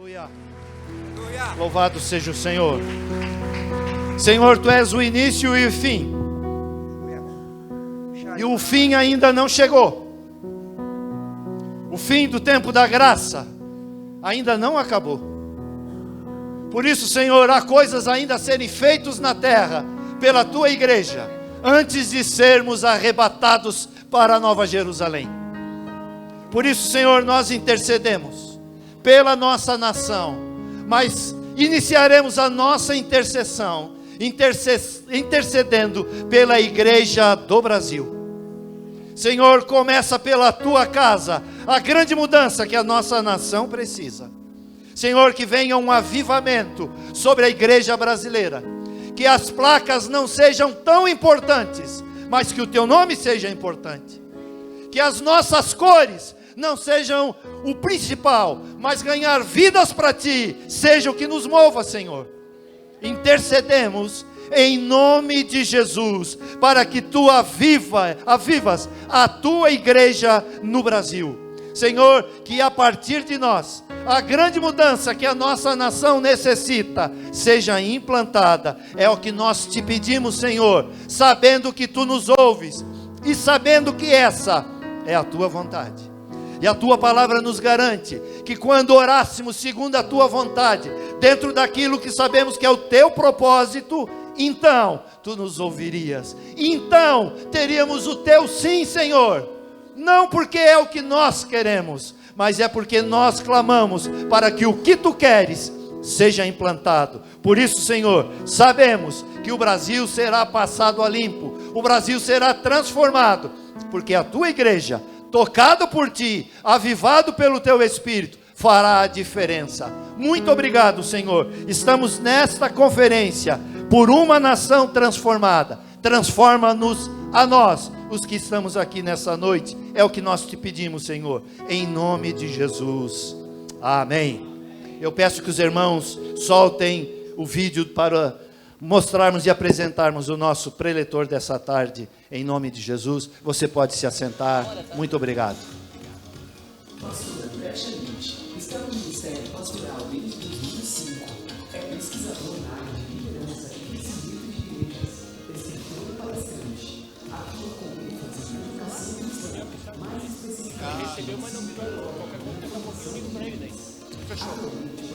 Aleluia. Louvado seja o Senhor. Senhor, Tu és o início e o fim. E o fim ainda não chegou. O fim do tempo da graça ainda não acabou. Por isso, Senhor, há coisas ainda a serem feitas na terra pela Tua igreja, antes de sermos arrebatados para a Nova Jerusalém. Por isso, Senhor, nós intercedemos pela nossa nação, mas iniciaremos a nossa intercessão, intercedendo pela igreja do Brasil. Senhor, começa pela Tua casa, a grande mudança que a nossa nação precisa. Senhor, que venha um avivamento sobre a igreja brasileira, que as placas não sejam tão importantes, mas que o Teu nome seja importante, que as nossas cores não sejam o principal, mas ganhar vidas para Ti seja o que nos mova, Senhor. Intercedemos em nome de Jesus, para que Tu avivas a Tua igreja no Brasil. Senhor, que a partir de nós, a grande mudança que a nossa nação necessita, seja implantada. É o que nós Te pedimos, Senhor, sabendo que Tu nos ouves, e sabendo que essa é a Tua vontade. E a Tua palavra nos garante que quando orássemos segundo a Tua vontade, dentro daquilo que sabemos que é o Teu propósito, então Tu nos ouvirias. Então teríamos o Teu sim, Senhor. Não porque é o que nós queremos, mas é porque nós clamamos para que o que Tu queres seja implantado. Por isso, Senhor, sabemos que o Brasil será passado a limpo, o Brasil será transformado, porque a Tua igreja, tocado por Ti, avivado pelo Teu Espírito, fará a diferença. Muito obrigado, Senhor. Estamos nesta conferência por uma nação transformada. Transforma-nos a nós, os que estamos aqui nessa noite. É o que nós Te pedimos, Senhor, em nome de Jesus. Amém. Eu peço que os irmãos soltem o vídeo para mostrarmos e apresentarmos o nosso preletor dessa tarde, em nome de Jesus. Você pode se assentar. Muito obrigado. Pastor André Chalite está no Ministério Pastoral desde 2005. É pesquisador na área de liderança e crescimento de igrejas, escritor e palestrante. Atua com ênfase na educação cristã, mais especificamente. Recebeu, mas não virou. Qualquer coisa tem um pouquinho para ele daí. Fechou.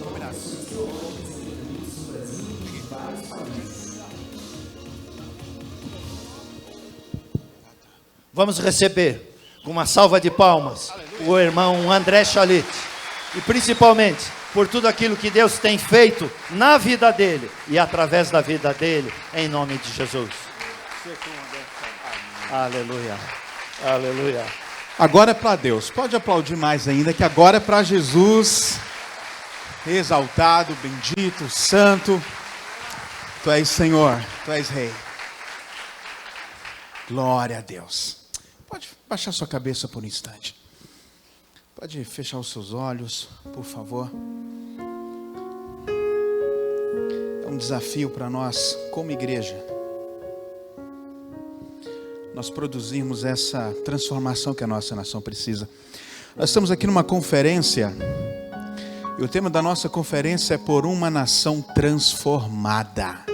Combinado. Teólogos independentes do Brasil e de vários países. Vamos receber com uma salva de palmas o irmão André Chalite, e principalmente por tudo aquilo que Deus tem feito na vida dele e através da vida dele, em nome de Jesus. Aleluia, aleluia. Agora é para Deus, pode aplaudir mais ainda, que agora é para Jesus, exaltado, bendito, santo. Tu és Senhor, Tu és Rei. Glória a Deus. Pode baixar sua cabeça por um instante. Pode fechar os seus olhos, por favor. É um desafio para nós, como igreja, nós produzirmos essa transformação que a nossa nação precisa. Nós estamos aqui numa conferência, e o tema da nossa conferência é por uma nação transformada.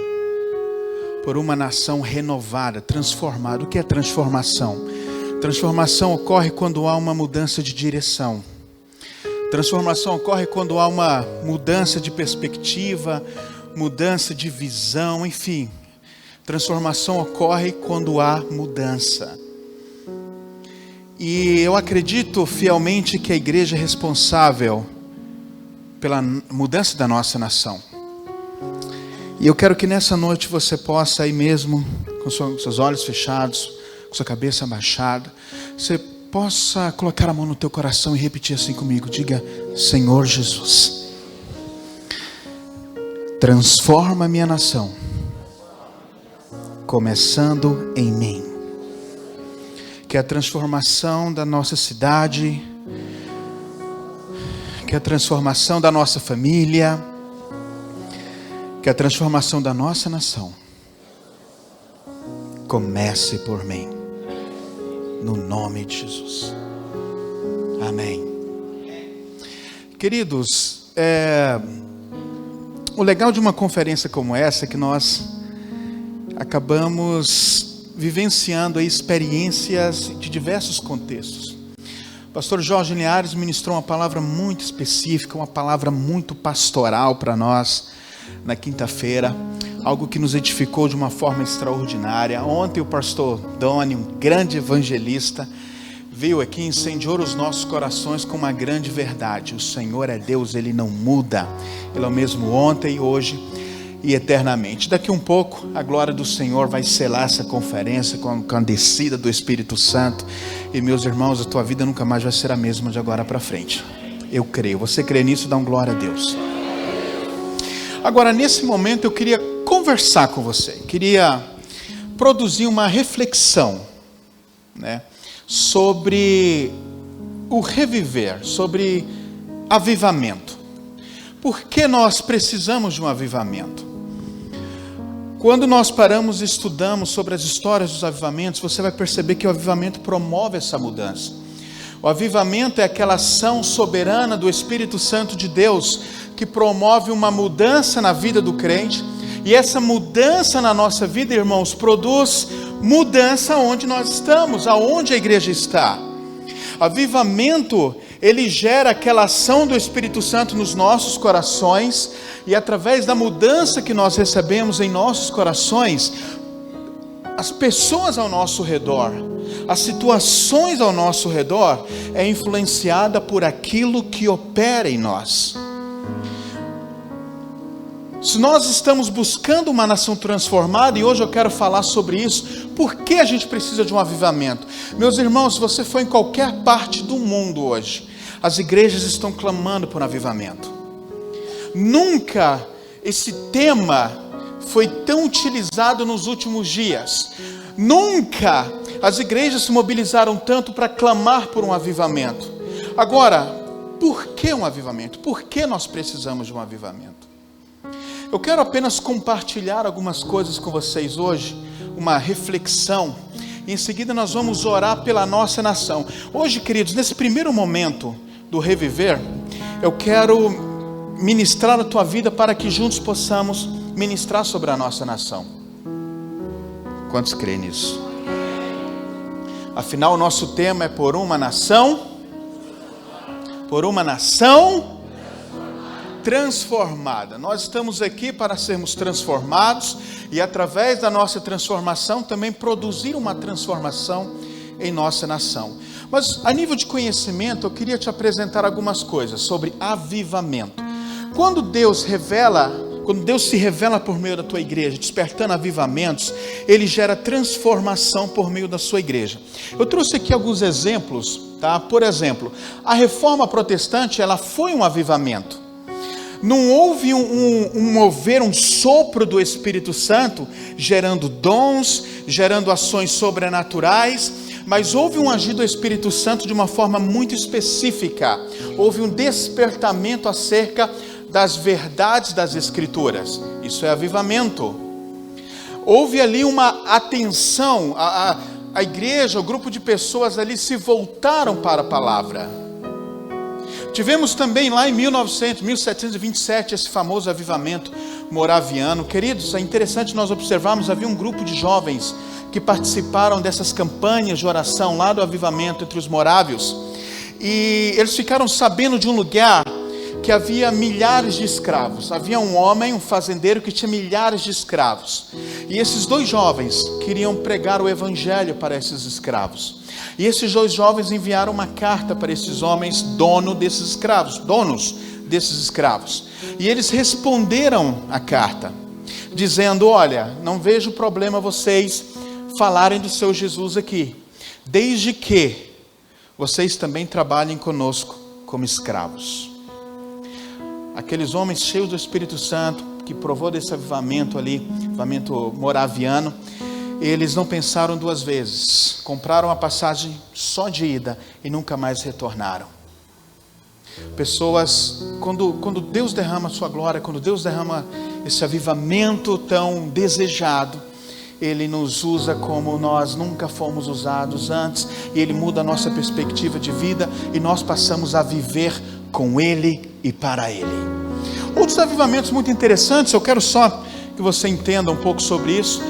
Por uma nação renovada, transformada. O que é transformação? Transformação ocorre quando há uma mudança de direção. Transformação ocorre quando há uma mudança de perspectiva, mudança de visão, enfim. Transformação ocorre quando há mudança. E eu acredito fielmente que a igreja é responsável pela mudança da nossa nação. E eu quero que nessa noite você possa aí mesmo, com seus olhos fechados, com sua cabeça abaixada, você possa colocar a mão no teu coração e repetir assim comigo. Diga: Senhor Jesus, transforma a minha nação, começando em mim. Que a transformação da nossa cidade, que a transformação da nossa família, que a transformação da nossa nação comece por mim, no nome de Jesus. Amém. Queridos, o legal de uma conferência como essa é que nós acabamos vivenciando aí experiências de diversos contextos. O pastor Jorge Linhares ministrou uma palavra muito específica, uma palavra muito pastoral para nós na quinta-feira, algo que nos edificou de uma forma extraordinária. Ontem o pastor Doni, um grande evangelista, veio aqui e incendiou os nossos corações com uma grande verdade: o Senhor é Deus, Ele não muda, Ele é o mesmo ontem, hoje e eternamente. Daqui um pouco a glória do Senhor vai selar essa conferência com a descida do Espírito Santo, e meus irmãos, a tua vida nunca mais vai ser a mesma de agora para frente. Eu creio. Você crê nisso? Dá um glória a Deus. Agora, nesse momento eu queria conversar com você, queria produzir uma reflexão, né, sobre o reviver, sobre avivamento. Por que nós precisamos de um avivamento? Quando nós paramos e estudamos sobre as histórias dos avivamentos, você vai perceber que o avivamento promove essa mudança. O avivamento é aquela ação soberana do Espírito Santo de Deus que promove uma mudança na vida do crente, e essa mudança na nossa vida, irmãos, produz mudança onde nós estamos, aonde a igreja está. Avivamento, ele gera aquela ação do Espírito Santo nos nossos corações, e através da mudança que nós recebemos em nossos corações, as pessoas ao nosso redor, as situações ao nosso redor, é influenciada por aquilo que opera em nós. Se nós estamos buscando uma nação transformada, e hoje eu quero falar sobre isso, por que a gente precisa de um avivamento? Meus irmãos, se você for em qualquer parte do mundo hoje, as igrejas estão clamando por um avivamento. Nunca esse tema foi tão utilizado nos últimos dias. Nunca as igrejas se mobilizaram tanto para clamar por um avivamento. Agora, por que um avivamento? Por que nós precisamos de um avivamento? Eu quero apenas compartilhar algumas coisas com vocês hoje, uma reflexão, e em seguida nós vamos orar pela nossa nação. Hoje, queridos, nesse primeiro momento do reviver, eu quero ministrar a tua vida para que juntos possamos ministrar sobre a nossa nação. Quantos creem nisso? Afinal, o nosso tema é por uma nação transformada. Nós estamos aqui para sermos transformados e através da nossa transformação também produzir uma transformação em nossa nação. Mas a nível de conhecimento, eu queria te apresentar algumas coisas sobre avivamento. Quando Deus se revela por meio da tua igreja, despertando avivamentos, Ele gera transformação por meio da sua igreja. Eu trouxe aqui alguns exemplos, tá? Por exemplo, a reforma protestante, ela foi um avivamento. Não houve um mover, um sopro do Espírito Santo, gerando dons, gerando ações sobrenaturais, mas houve um agir do Espírito Santo de uma forma muito específica. Houve um despertamento acerca das verdades das Escrituras. Isso é avivamento. Houve ali uma atenção, a igreja, o grupo de pessoas ali se voltaram para a palavra. Tivemos também lá em 1727, esse famoso avivamento moraviano. Queridos, é interessante nós observarmos, havia um grupo de jovens que participaram dessas campanhas de oração lá do avivamento entre os morávios. E eles ficaram sabendo de um lugar que havia milhares de escravos. Havia um homem, um fazendeiro, que tinha milhares de escravos. E esses dois jovens queriam pregar o evangelho para esses escravos. E esses dois jovens enviaram uma carta para esses homens, donos desses escravos. E eles responderam a carta, dizendo: olha, não vejo problema vocês falarem do seu Jesus aqui, desde que vocês também trabalhem conosco como escravos. Aqueles homens cheios do Espírito Santo, que provou desse avivamento ali, avivamento moraviano, eles não pensaram duas vezes, compraram a passagem só de ida e nunca mais retornaram. Pessoas, quando Deus derrama a sua glória, quando Deus derrama esse avivamento tão desejado, Ele nos usa como nós nunca fomos usados antes, e Ele muda a nossa perspectiva de vida, e nós passamos a viver com Ele e para Ele. Outros avivamentos muito interessantes, eu quero só que você entenda um pouco sobre isso.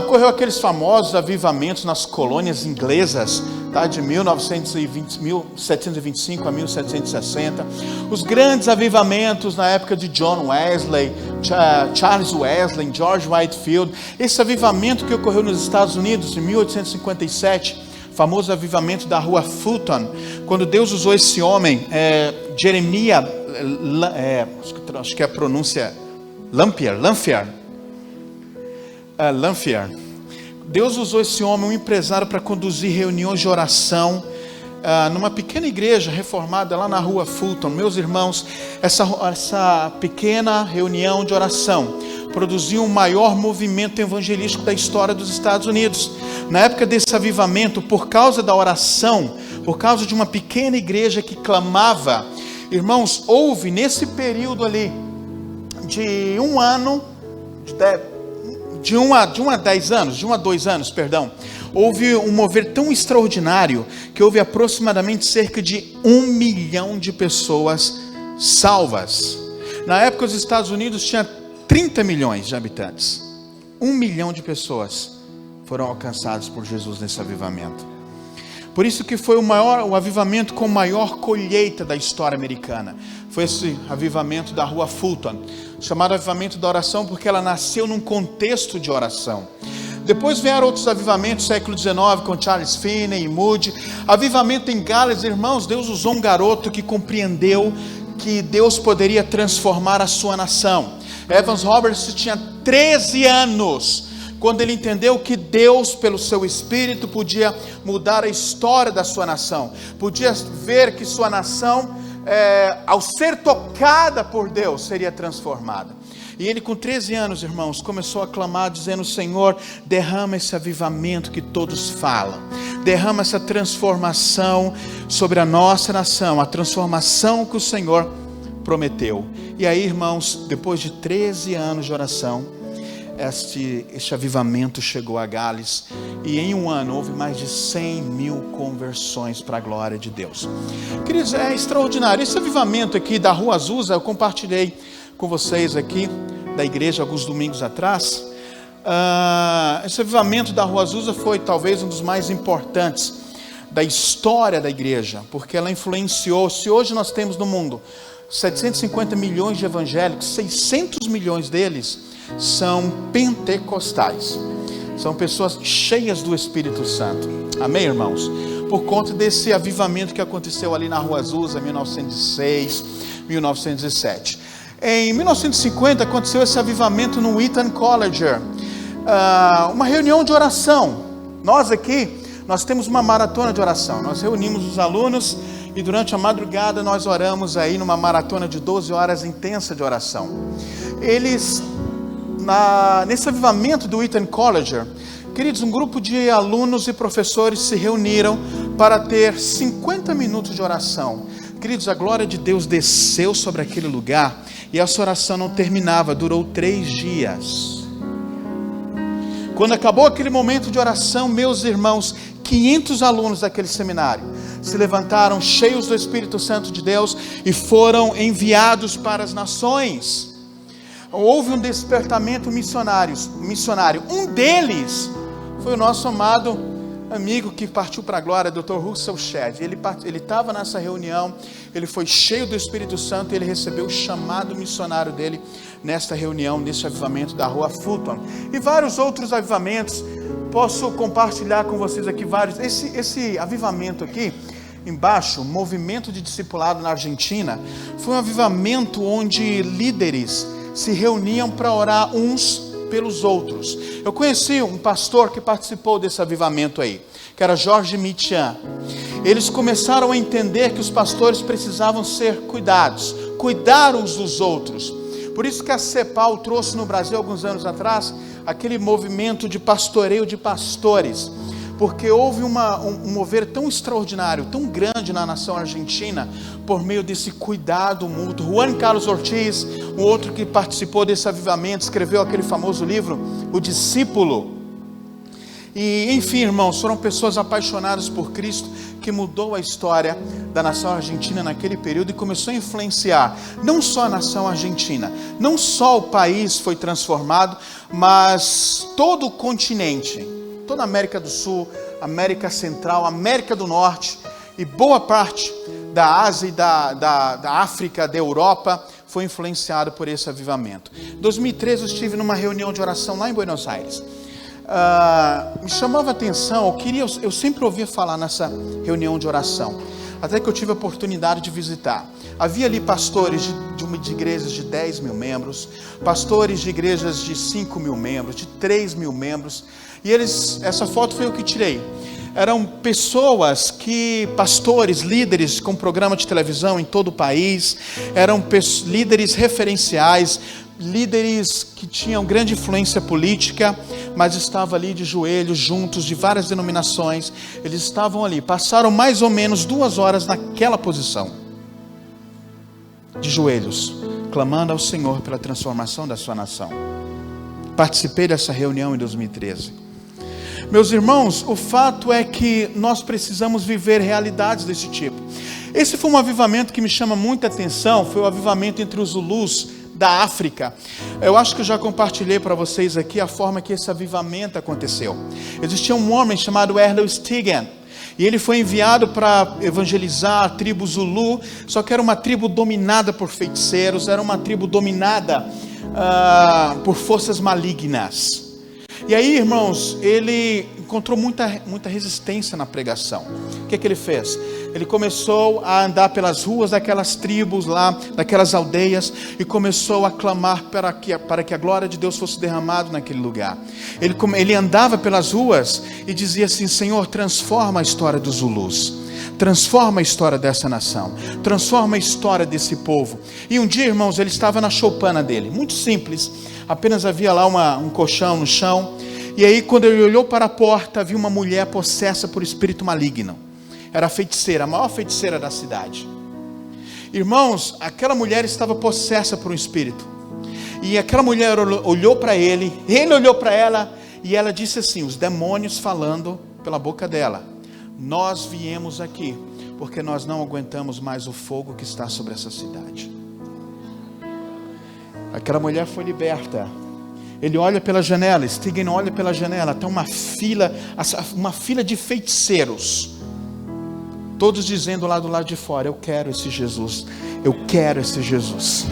Ocorreu aqueles famosos avivamentos nas colônias inglesas, tá? De 1725 a 1760. Os grandes avivamentos na época de John Wesley, Charles Wesley, George Whitefield. Esse avivamento que ocorreu nos Estados Unidos em 1857, famoso avivamento da rua Fulton, quando Deus usou esse homem, Jeremiah, acho que a pronúncia Lanphier. Deus usou esse homem, um empresário, para conduzir reuniões de oração numa pequena igreja reformada lá na rua Fulton. Meus irmãos, essa pequena reunião de oração produziu o maior movimento evangelístico da história dos Estados Unidos. Na época desse avivamento, por causa da oração, por causa de uma pequena igreja que clamava, irmãos, houve nesse período ali, de 1 ano, de 1 a 2 anos, houve um mover tão extraordinário, que houve aproximadamente cerca de 1 milhão de pessoas salvas. Na época os Estados Unidos tinha 30 milhões de habitantes. 1 milhão de pessoas foram alcançadas por Jesus nesse avivamento. Por isso que foi o avivamento com maior colheita da história americana. Foi esse avivamento da rua Fulton, chamado avivamento da oração, porque ela nasceu num contexto de oração. Depois vieram outros avivamentos, século XIX, com Charles Finney e Moody. Avivamento em Gales, irmãos, Deus usou um garoto que compreendeu que Deus poderia transformar a sua nação. Evans Roberts tinha 13 anos, quando ele entendeu que Deus, pelo seu Espírito, podia mudar a história da sua nação. Podia ver que sua nação, ao ser tocada por Deus, seria transformada. E ele, com 13 anos, irmãos, começou a clamar, dizendo: Senhor, derrama esse avivamento que todos falam. Derrama essa transformação sobre a nossa nação, a transformação que o Senhor prometeu. E aí, irmãos, depois de 13 anos de oração, este avivamento chegou a Gales, e em 1 ano houve mais de 100 mil conversões para a glória de Deus. Queridos, é extraordinário. Esse avivamento aqui da Rua Azusa, eu compartilhei com vocês aqui da igreja alguns domingos atrás. Esse avivamento da Rua Azusa foi talvez um dos mais importantes da história da igreja, porque ela influenciou. Se hoje nós temos no mundo 750 milhões de evangélicos, 600 milhões deles são pentecostais, são pessoas cheias do Espírito Santo. Amém, irmãos? Por conta desse avivamento que aconteceu ali na Rua Azusa, 1906, 1907. Em 1950 aconteceu esse avivamento no Wheaton College, uma reunião de oração. Nós temos uma maratona de oração. Nós reunimos os alunos e durante a madrugada nós oramos aí numa maratona de 12 horas intensa de oração. Nesse avivamento do Wheaton College, queridos, um grupo de alunos e professores se reuniram para ter 50 minutos de oração. Queridos, a glória de Deus desceu sobre aquele lugar e essa oração não terminava, durou 3 dias. Quando acabou aquele momento de oração, meus irmãos, 500 alunos daquele seminário se levantaram cheios do Espírito Santo de Deus e foram enviados para as nações. Houve um despertamento missionário. Um deles foi o nosso amado amigo que partiu para a glória, Dr. Russell Shedd. Ele estava nessa reunião, ele foi cheio do Espírito Santo e ele recebeu o chamado missionário dele nesta reunião, nesse avivamento da Rua Fulton. E vários outros avivamentos, posso compartilhar com vocês aqui vários. Esse avivamento aqui, embaixo, movimento de discipulado na Argentina, foi um avivamento onde líderes se reuniam para orar uns pelos outros. Eu conheci um pastor que participou desse avivamento aí, que era Jorge Michian. Eles começaram a entender que os pastores precisavam ser cuidar uns dos outros. Por isso que a CEPAL trouxe no Brasil, alguns anos atrás, aquele movimento de pastoreio de pastores, porque houve um mover tão extraordinário, tão grande na nação argentina, por meio desse cuidado mútuo. Juan Carlos Ortiz, um outro que participou desse avivamento, escreveu aquele famoso livro, O Discípulo. E enfim, irmãos, foram pessoas apaixonadas por Cristo, que mudou a história da nação argentina naquele período e começou a influenciar não só a nação argentina, não só o país foi transformado, mas todo o continente, toda a América do Sul, América Central, América do Norte e boa parte da Ásia e da África, da Europa, foi influenciado por esse avivamento. Em 2013 eu estive numa reunião de oração lá em Buenos Aires. Me chamava a atenção, eu sempre ouvia falar nessa reunião de oração, até que eu tive a oportunidade de visitar. Havia ali pastores de igrejas de 10 mil membros, pastores de igrejas de 5 mil membros, de 3 mil membros, e essa foto foi eu que tirei. Eram pessoas pastores, líderes com programa de televisão em todo o país, eram líderes referenciais, líderes que tinham grande influência política, mas estavam ali de joelhos, juntos, de várias denominações. Eles estavam ali, passaram mais ou menos 2 horas naquela posição, de joelhos, clamando ao Senhor pela transformação da sua nação. Participei dessa reunião em 2013. Meus irmãos, o fato é que nós precisamos viver realidades desse tipo. Esse foi um avivamento que me chama muita atenção, foi o avivamento entre os Zulus da África. Eu acho que eu já compartilhei para vocês aqui a forma que esse avivamento aconteceu. Existia um homem chamado Errol Stigan, e ele foi enviado para evangelizar a tribo Zulu, só que era uma tribo dominada por feiticeiros, era uma tribo dominada por forças malignas. E aí, irmãos, ele encontrou muita resistência na pregação. O que ele fez? Ele começou a andar pelas ruas daquelas tribos lá, daquelas aldeias, e começou a clamar para que a glória de Deus fosse derramada naquele lugar. Ele andava pelas ruas e dizia assim: Senhor, transforma a história dos Zulus, transforma a história dessa nação, transforma a história desse povo. E um dia, irmãos, ele estava na choupana dele, muito simples, apenas havia lá um colchão no chão, e aí quando ele olhou para a porta, havia uma mulher possessa por espírito maligno. Era a feiticeira, a maior feiticeira da cidade. Irmãos, aquela mulher estava possessa por um espírito, e aquela mulher olhou para ele olhou para ela, e ela disse assim, os demônios falando pela boca dela: nós viemos aqui porque nós não aguentamos mais o fogo que está sobre essa cidade. Aquela mulher foi liberta. Ele olha pela janela, Stigan olha pela janela, tem uma fila de feiticeiros, todos dizendo lá do lado de fora: eu quero esse Jesus, eu quero esse Jesus.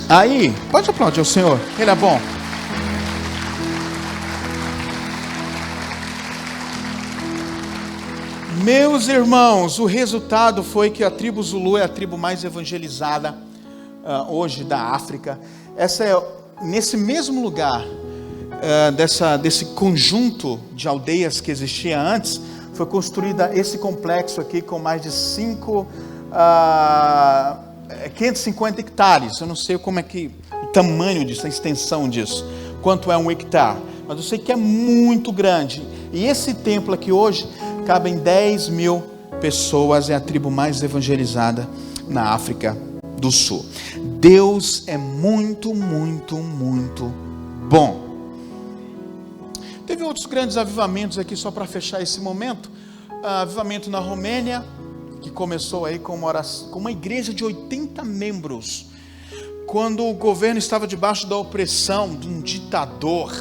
Aí, pode aplaudir o Senhor, Ele é bom. Meus irmãos, o resultado foi que a tribo Zulu é a tribo mais evangelizada hoje da África. Nesse mesmo lugar, desse conjunto de aldeias que existia antes, foi construída esse complexo aqui com mais de 550 hectares. Eu não sei como é que o tamanho disso, a extensão disso, quanto é um hectare, mas eu sei que é muito grande. E esse templo aqui hoje cabem 10 mil pessoas, é a tribo mais evangelizada na África do Sul. Deus é muito, muito, muito bom. Teve outros grandes avivamentos aqui, só para fechar esse momento. Avivamento na Romênia, que começou aí com uma igreja de 80 membros, quando o governo estava debaixo da opressão de um ditador.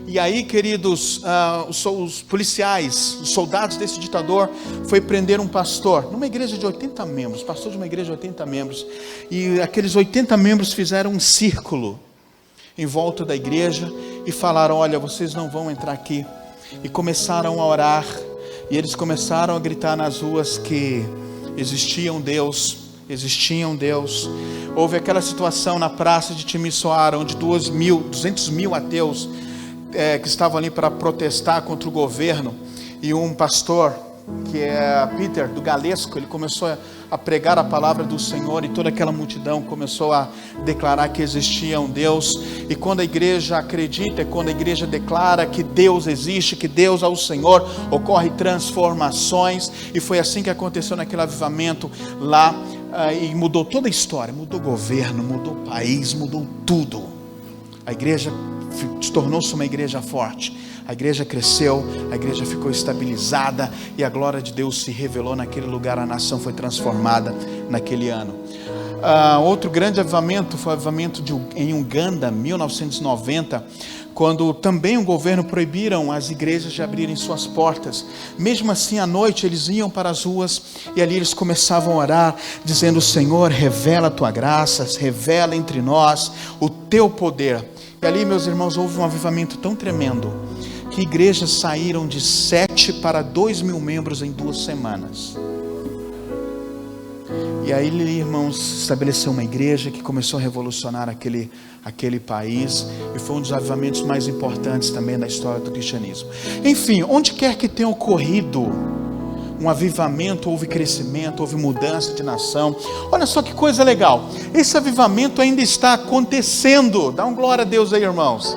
E aí, queridos, os policiais, os soldados desse ditador, foi prender um pastor, numa igreja de 80 membros, pastor de uma igreja de 80 membros, e aqueles 80 membros fizeram um círculo em volta da igreja, e falaram: olha, vocês não vão entrar aqui, e começaram a orar, e eles começaram a gritar nas ruas que existia um Deus, houve aquela situação na praça de Timisoara, onde 200 mil ateus, que estavam ali para protestar contra o governo, e um pastor, que é Peter, do Galesco, ele começou a pregar a palavra do Senhor, e toda aquela multidão começou a declarar que existia um Deus. E quando a igreja acredita, quando a igreja declara que Deus existe, que Deus é o Senhor, ocorre transformações, e foi assim que aconteceu naquele avivamento lá, e mudou toda a história, mudou o governo, mudou o país, mudou tudo. A igreja tornou-se uma igreja forte. A igreja cresceu, a igreja ficou estabilizada e a glória de Deus se revelou naquele lugar. A nação foi transformada naquele ano. Outro grande avivamento foi o avivamento em Uganda, 1990, quando também o governo proibiram as igrejas de abrirem suas portas. Mesmo assim, à noite eles iam para as ruas e ali eles começavam a orar, dizendo: Senhor, revela a tua graça, revela entre nós o teu poder. E ali, meus irmãos, houve um avivamento tão tremendo que igrejas saíram de 7 para 2 mil membros em 2 semanas. E aí, irmãos, estabeleceu uma igreja que começou a revolucionar aquele país, e foi um dos avivamentos mais importantes também da história do cristianismo. Enfim, onde quer que tenha ocorrido um avivamento, houve crescimento, houve mudança de nação. Olha só que coisa legal, esse avivamento ainda está acontecendo. Dá um glória a Deus aí, irmãos.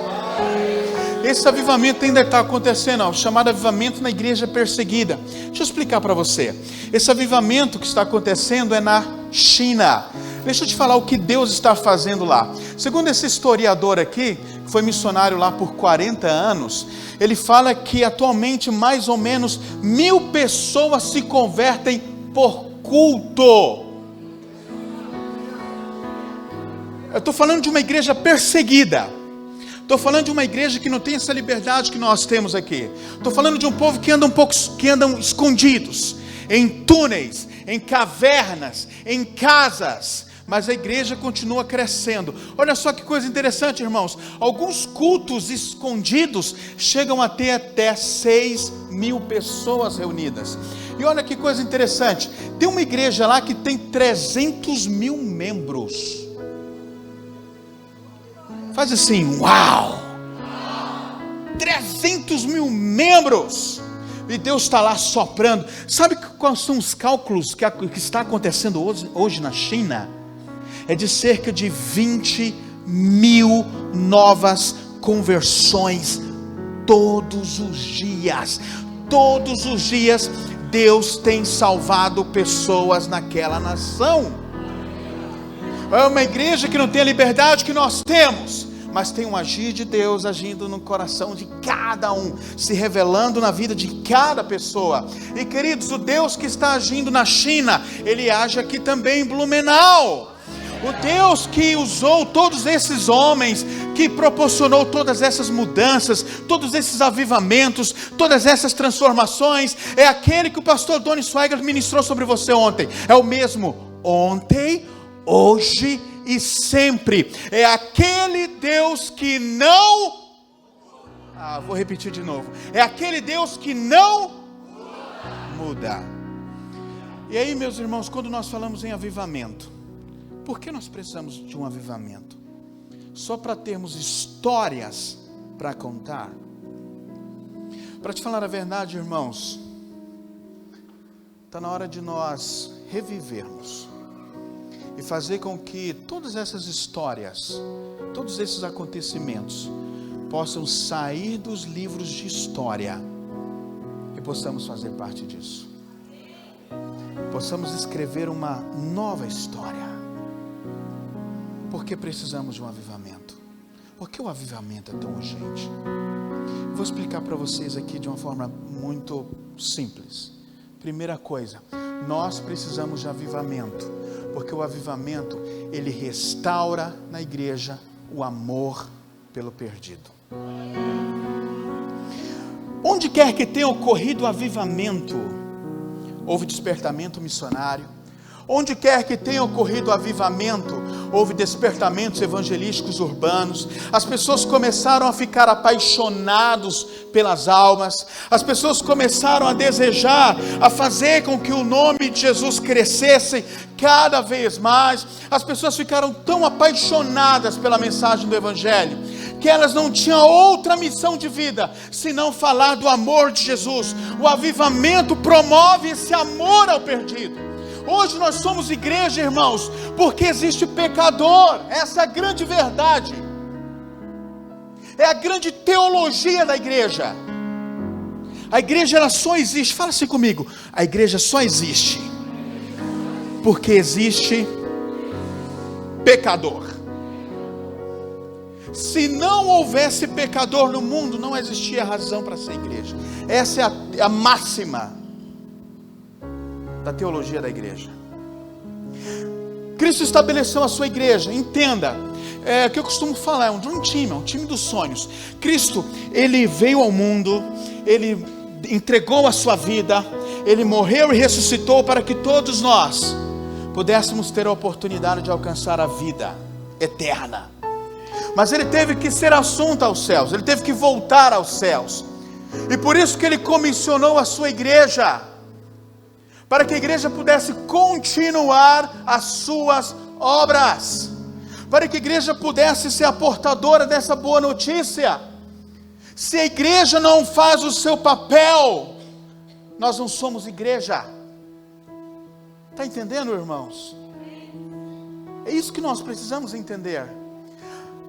Esse avivamento ainda está acontecendo, o chamado avivamento na igreja perseguida. Deixa eu explicar para você. Esse avivamento que está acontecendo é na China. Deixa eu te falar o que Deus está fazendo lá. Segundo esse historiador aqui, que foi missionário lá por 40 anos, ele fala que atualmente mais ou menos 1000 pessoas se convertem por culto. Eu estou falando de uma igreja perseguida. Estou falando de uma igreja que não tem essa liberdade que nós temos aqui. Estou falando de um povo que andam escondidos, em túneis, em cavernas, em casas. Mas a igreja continua crescendo. Olha só que coisa interessante, irmãos. Alguns cultos escondidos chegam a ter até 6.000 pessoas reunidas. E olha que coisa interessante. Tem uma igreja lá que tem 300.000 membros. Faz assim, uau! 300.000 membros! E Deus está lá soprando. Sabe quais são os cálculos que está acontecendo hoje na China? É de cerca de 20.000 novas conversões todos os dias. Todos os dias Deus tem salvado pessoas naquela nação. É uma igreja que não tem a liberdade que nós temos, mas tem um agir de Deus agindo no coração de cada um, se revelando na vida de cada pessoa. E queridos, o Deus que está agindo na China, Ele age aqui também em Blumenau. O Deus que usou todos esses homens, que proporcionou todas essas mudanças, todos esses avivamentos, todas essas transformações, é aquele que o pastor Donnie Swagger ministrou sobre você ontem. É o mesmo ontem, hoje e sempre. É aquele Deus que não... vou repetir de novo. É aquele Deus que não muda. E aí, meus irmãos, quando nós falamos em avivamento, por que nós precisamos de um avivamento? Só para termos histórias para contar? Para te falar a verdade, irmãos, está na hora de nós revivermos e fazer com que todas essas histórias, todos esses acontecimentos possam sair dos livros de história e possamos fazer parte disso. Possamos escrever uma nova história. Porque precisamos de um avivamento. Por que o avivamento é tão urgente? Vou explicar para vocês aqui de uma forma muito simples. Primeira coisa, nós precisamos de avivamento, porque o avivamento, ele restaura na igreja o amor pelo perdido. Onde quer que tenha ocorrido o avivamento, houve despertamento missionário. Onde quer que tenha ocorrido o avivamento, houve despertamentos evangelísticos urbanos. As pessoas começaram a ficar apaixonados pelas almas. As pessoas começaram a desejar, a fazer com que o nome de Jesus crescesse cada vez mais. As pessoas ficaram tão apaixonadas pela mensagem do evangelho, que elas não tinham outra missão de vida, senão falar do amor de Jesus. O avivamento promove esse amor ao perdido. Hoje nós somos igreja, irmãos, porque existe pecador. Essa é a grande verdade. É a grande teologia da igreja. A igreja, ela só existe, fala assim comigo, a igreja só existe porque existe pecador. Se não houvesse pecador no mundo, não existia razão para ser igreja. Essa é a máxima da teologia da igreja. Cristo estabeleceu a sua igreja. Entenda, o que eu costumo falar, é um dream team, é um time dos sonhos. Cristo, Ele veio ao mundo, Ele entregou a sua vida, Ele morreu e ressuscitou para que todos nós pudéssemos ter a oportunidade de alcançar a vida eterna. Mas Ele teve que ser assunto aos céus, Ele teve que voltar aos céus. E por isso que Ele comissionou a sua igreja, para que a igreja pudesse continuar as suas obras, para que a igreja pudesse ser a portadora dessa boa notícia. Se a igreja não faz o seu papel, nós não somos igreja. Está entendendo, irmãos? É isso que nós precisamos entender.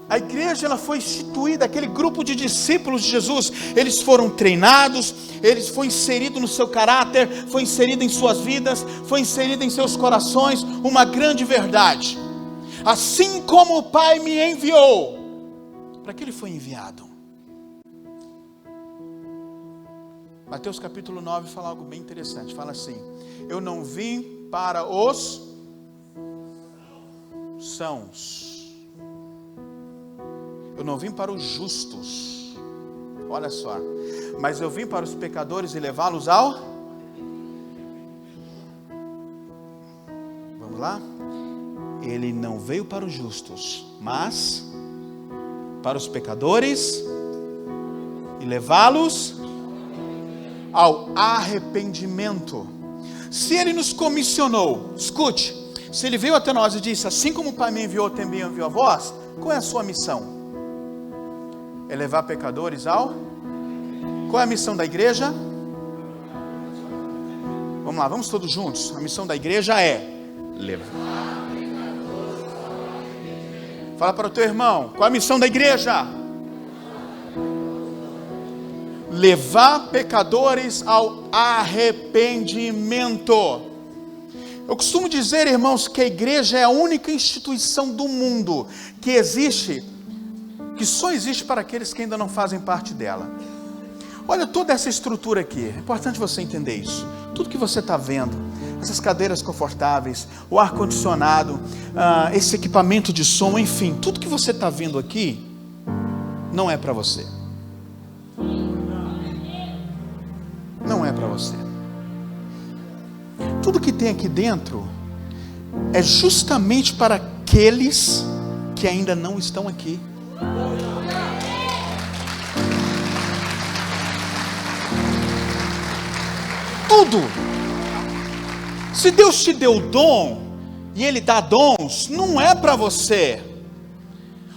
A igreja, ela foi instituída, aquele grupo de discípulos de Jesus, eles foram treinados, eles foram inseridos no seu caráter, foi inserido em suas vidas, foi inserido em seus corações uma grande verdade. Assim como o Pai me enviou, para que Ele foi enviado? Mateus capítulo 9 fala algo bem interessante, fala assim: eu não vim para os sãos, eu não vim para os justos, olha só, mas eu vim para os pecadores e levá-los ao... Vamos lá? Ele não veio para os justos, mas para os pecadores e levá-los ao arrependimento. Se Ele nos comissionou, escute, se Ele veio até nós e disse: assim como o Pai me enviou, também enviou a vós, qual é a sua missão? É levar pecadores ao... Qual é a missão da igreja? Vamos lá, vamos todos juntos. A missão da igreja é levar. Fala para o teu irmão, qual é a missão da igreja? Levar pecadores ao arrependimento. Eu costumo dizer, irmãos, que a igreja é a única instituição do mundo que existe, que só existe para aqueles que ainda não fazem parte dela. Olha toda essa estrutura aqui, é importante você entender isso. Tudo que você está vendo, essas cadeiras confortáveis, o ar-condicionado, esse equipamento de som, enfim, tudo que você está vendo aqui, não é para você. Não é para você. Tudo que tem aqui dentro é justamente para aqueles que ainda não estão aqui. Tudo. Se Deus te deu dom, e Ele dá dons, não é para você.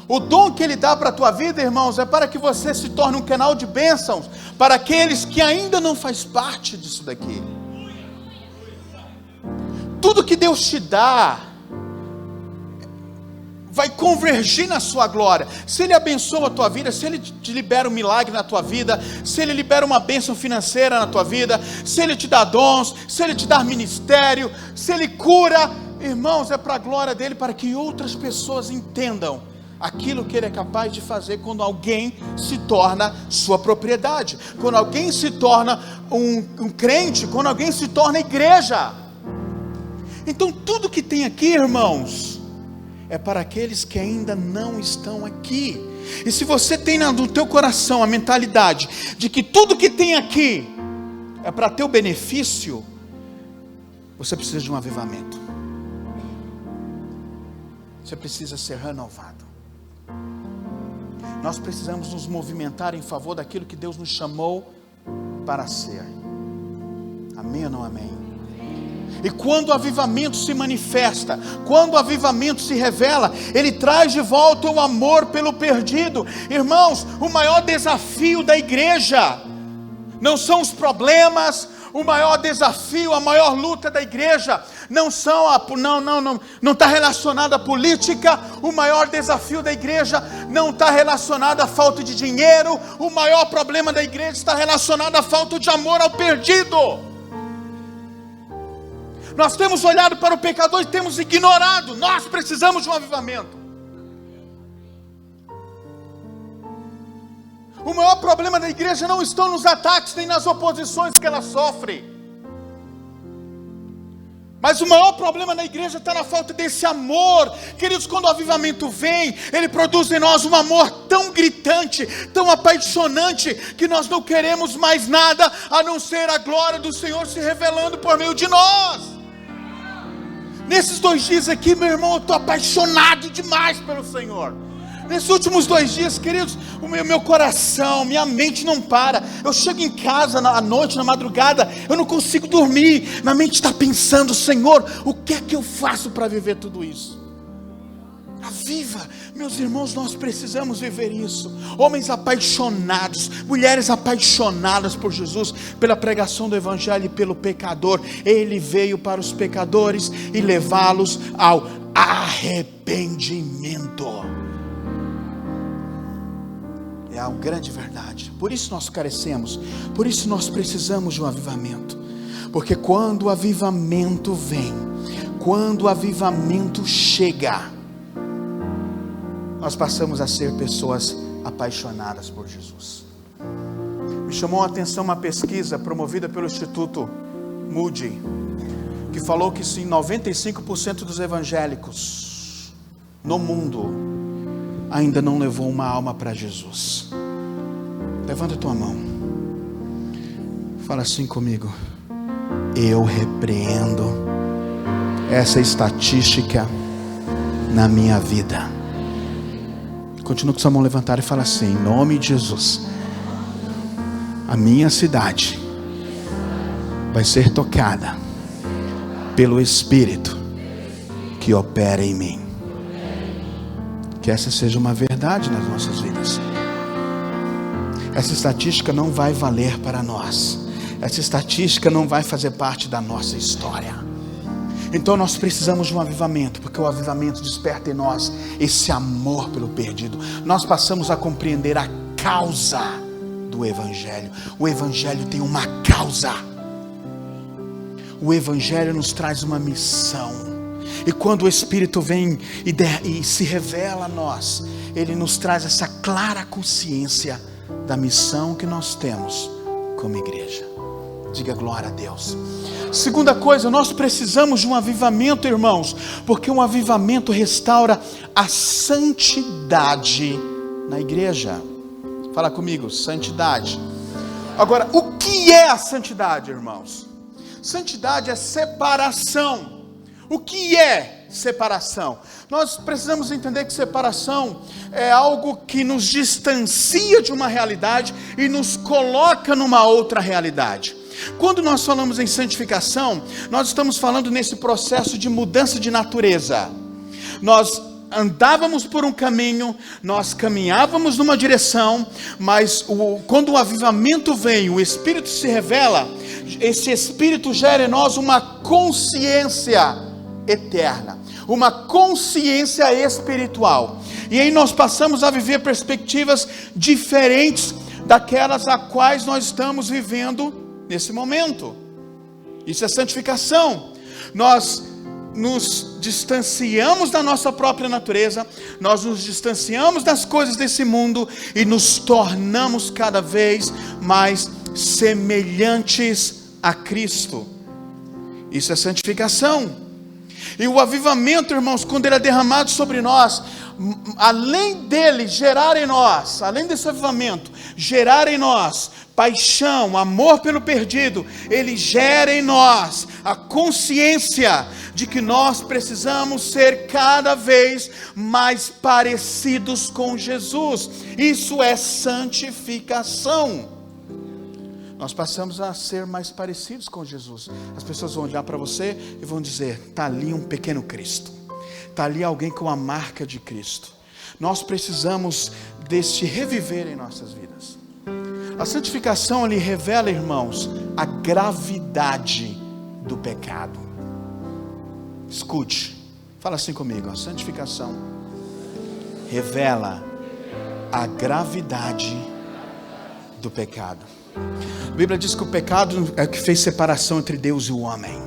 O dom que Ele dá para a tua vida, irmãos, é para que você se torne um canal de bênçãos para aqueles que ainda não faz parte disso daqui. Tudo que Deus te dá vai convergir na sua glória. Se Ele abençoa a tua vida, se Ele te libera um milagre na tua vida, se Ele libera uma bênção financeira na tua vida, se Ele te dá dons, se Ele te dá ministério, se Ele cura, irmãos, é para a glória dEle, para que outras pessoas entendam aquilo que Ele é capaz de fazer quando alguém se torna sua propriedade, quando alguém se torna um crente, quando alguém se torna igreja. Então tudo que tem aqui, irmãos, é para aqueles que ainda não estão aqui. E se você tem no teu coração a mentalidade de que tudo que tem aqui é para teu benefício, você precisa de um avivamento. Você precisa ser renovado. Nós precisamos nos movimentar em favor daquilo que Deus nos chamou para ser. Amém ou não amém? E quando o avivamento se manifesta, quando o avivamento se revela, ele traz de volta o amor pelo perdido. Irmãos, o maior desafio da igreja não são os problemas. O maior desafio, a maior luta da igreja não está relacionado à política. O maior desafio da igreja não está relacionado à falta de dinheiro. O maior problema da igreja está relacionado à falta de amor ao perdido. Nós temos olhado para o pecador e temos ignorado. Nós precisamos de um avivamento. O maior problema da igreja não estão nos ataques nem nas oposições que ela sofre. Mas o maior problema na igreja está na falta desse amor. Queridos, quando o avivamento vem, ele produz em nós um amor tão gritante, tão apaixonante, que nós não queremos mais nada a não ser a glória do Senhor se revelando por meio de nós. Nesses 2 dias aqui, meu irmão, eu estou apaixonado demais pelo Senhor. Nesses últimos 2 dias, queridos, o meu coração, minha mente não para. Eu chego em casa à noite, na madrugada, eu não consigo dormir. Minha mente está pensando: Senhor, o que é que eu faço para viver tudo isso? Aviva, meus irmãos, nós precisamos viver isso. Homens apaixonados, mulheres apaixonadas por Jesus, pela pregação do Evangelho e pelo pecador. Ele veio para os pecadores e levá-los ao arrependimento. É a grande verdade. Por isso nós carecemos, por isso nós precisamos de um avivamento. Porque quando o avivamento vem, quando o avivamento chega, nós passamos a ser pessoas apaixonadas por Jesus. Me chamou a atenção uma pesquisa promovida pelo Instituto Moody, que falou que sim, 95% dos evangélicos no mundo ainda não levou uma alma para Jesus. Levanta a tua mão, fala assim comigo: eu repreendo essa estatística na minha vida. Continua com sua mão levantada e fala assim: em nome de Jesus, a minha cidade vai ser tocada pelo Espírito que opera em mim. Que essa seja uma verdade nas nossas vidas. Essa estatística não vai valer para nós. Essa estatística não vai fazer parte da nossa história. Então nós precisamos de um avivamento, porque o avivamento desperta em nós esse amor pelo perdido. Nós passamos a compreender a causa do Evangelho. O Evangelho tem uma causa. O Evangelho nos traz uma missão. E quando o Espírito vem e se revela a nós, ele nos traz essa clara consciência da missão que nós temos como igreja. Diga glória a Deus. Segunda coisa, nós precisamos de um avivamento, irmãos, porque um avivamento restaura a santidade na igreja. Fala comigo, santidade. Agora, o que é a santidade, irmãos? Santidade é separação. O que é separação? Nós precisamos entender que separação é algo que nos distancia de uma realidade e nos coloca numa outra realidade. Quando nós falamos em santificação, nós estamos falando nesse processo de mudança de natureza. Nós andávamos por um caminho, nós caminhávamos numa direção, mas quando o avivamento vem, o Espírito se revela, esse Espírito gera em nós uma consciência eterna, uma consciência espiritual, e aí nós passamos a viver perspectivas diferentes daquelas a quais nós estamos vivendo nesse momento. Isso é santificação. Nós nos distanciamos da nossa própria natureza, nós nos distanciamos das coisas desse mundo e nos tornamos cada vez mais semelhantes a Cristo. Isso é santificação. E o avivamento, irmãos, quando ele é derramado sobre nós, além dele gerar em nós, além desse avivamento, gerar em nós paixão, amor pelo perdido, ele gera em nós a consciência de que nós precisamos ser cada vez mais parecidos com Jesus. Isso é santificação. Nós passamos a ser mais parecidos com Jesus. As pessoas vão olhar para você e vão dizer: está ali um pequeno Cristo, está ali alguém com a marca de Cristo. Nós precisamos deste reviver em nossas vidas. A santificação ali revela, irmãos, a gravidade do pecado. Escute, fala assim comigo: a santificação revela a gravidade do pecado. A Bíblia diz que o pecado é o que fez separação entre Deus e o homem.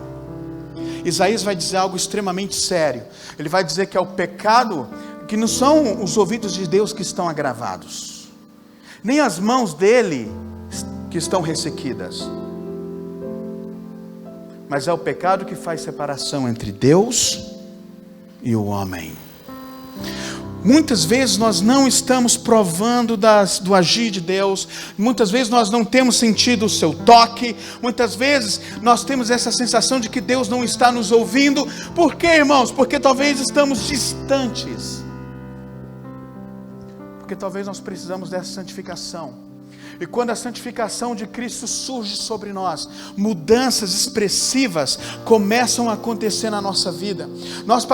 Isaías vai dizer algo extremamente sério. Ele vai dizer que é o pecado, que não são os ouvidos de Deus que estão agravados. nem as mãos dele que estão ressequidas. Mas é o pecado que faz separação entre Deus e o homem. Muitas vezes nós não estamos provando do agir de Deus. Muitas vezes nós não temos sentido o seu toque. Muitas vezes nós temos essa sensação de que Deus não está nos ouvindo. Por quê, irmãos? Porque talvez estamos distantes. Porque talvez nós precisamos dessa santificação. E quando a santificação de Cristo surge sobre nós, mudanças expressivas começam a acontecer na nossa vida. Nós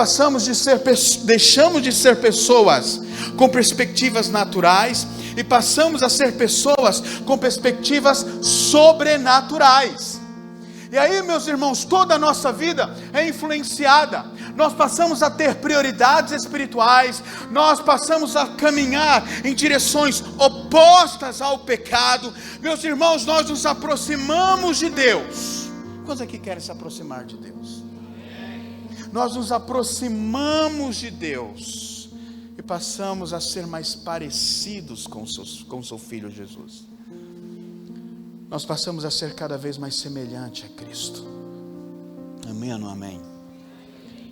deixamos de ser pessoas com perspectivas naturais e passamos a ser pessoas com perspectivas sobrenaturais. E aí, meus irmãos, toda a nossa vida é influenciada. Nós passamos a ter prioridades espirituais, nós passamos a caminhar em direções opostas ao pecado. Meus irmãos, nós nos aproximamos de Deus. Quantos aqui querem se aproximar de Deus? Nós nos aproximamos de Deus e passamos a ser mais parecidos com o seu Filho Jesus. Nós passamos a ser cada vez mais semelhante a Cristo. Amém ou não amém?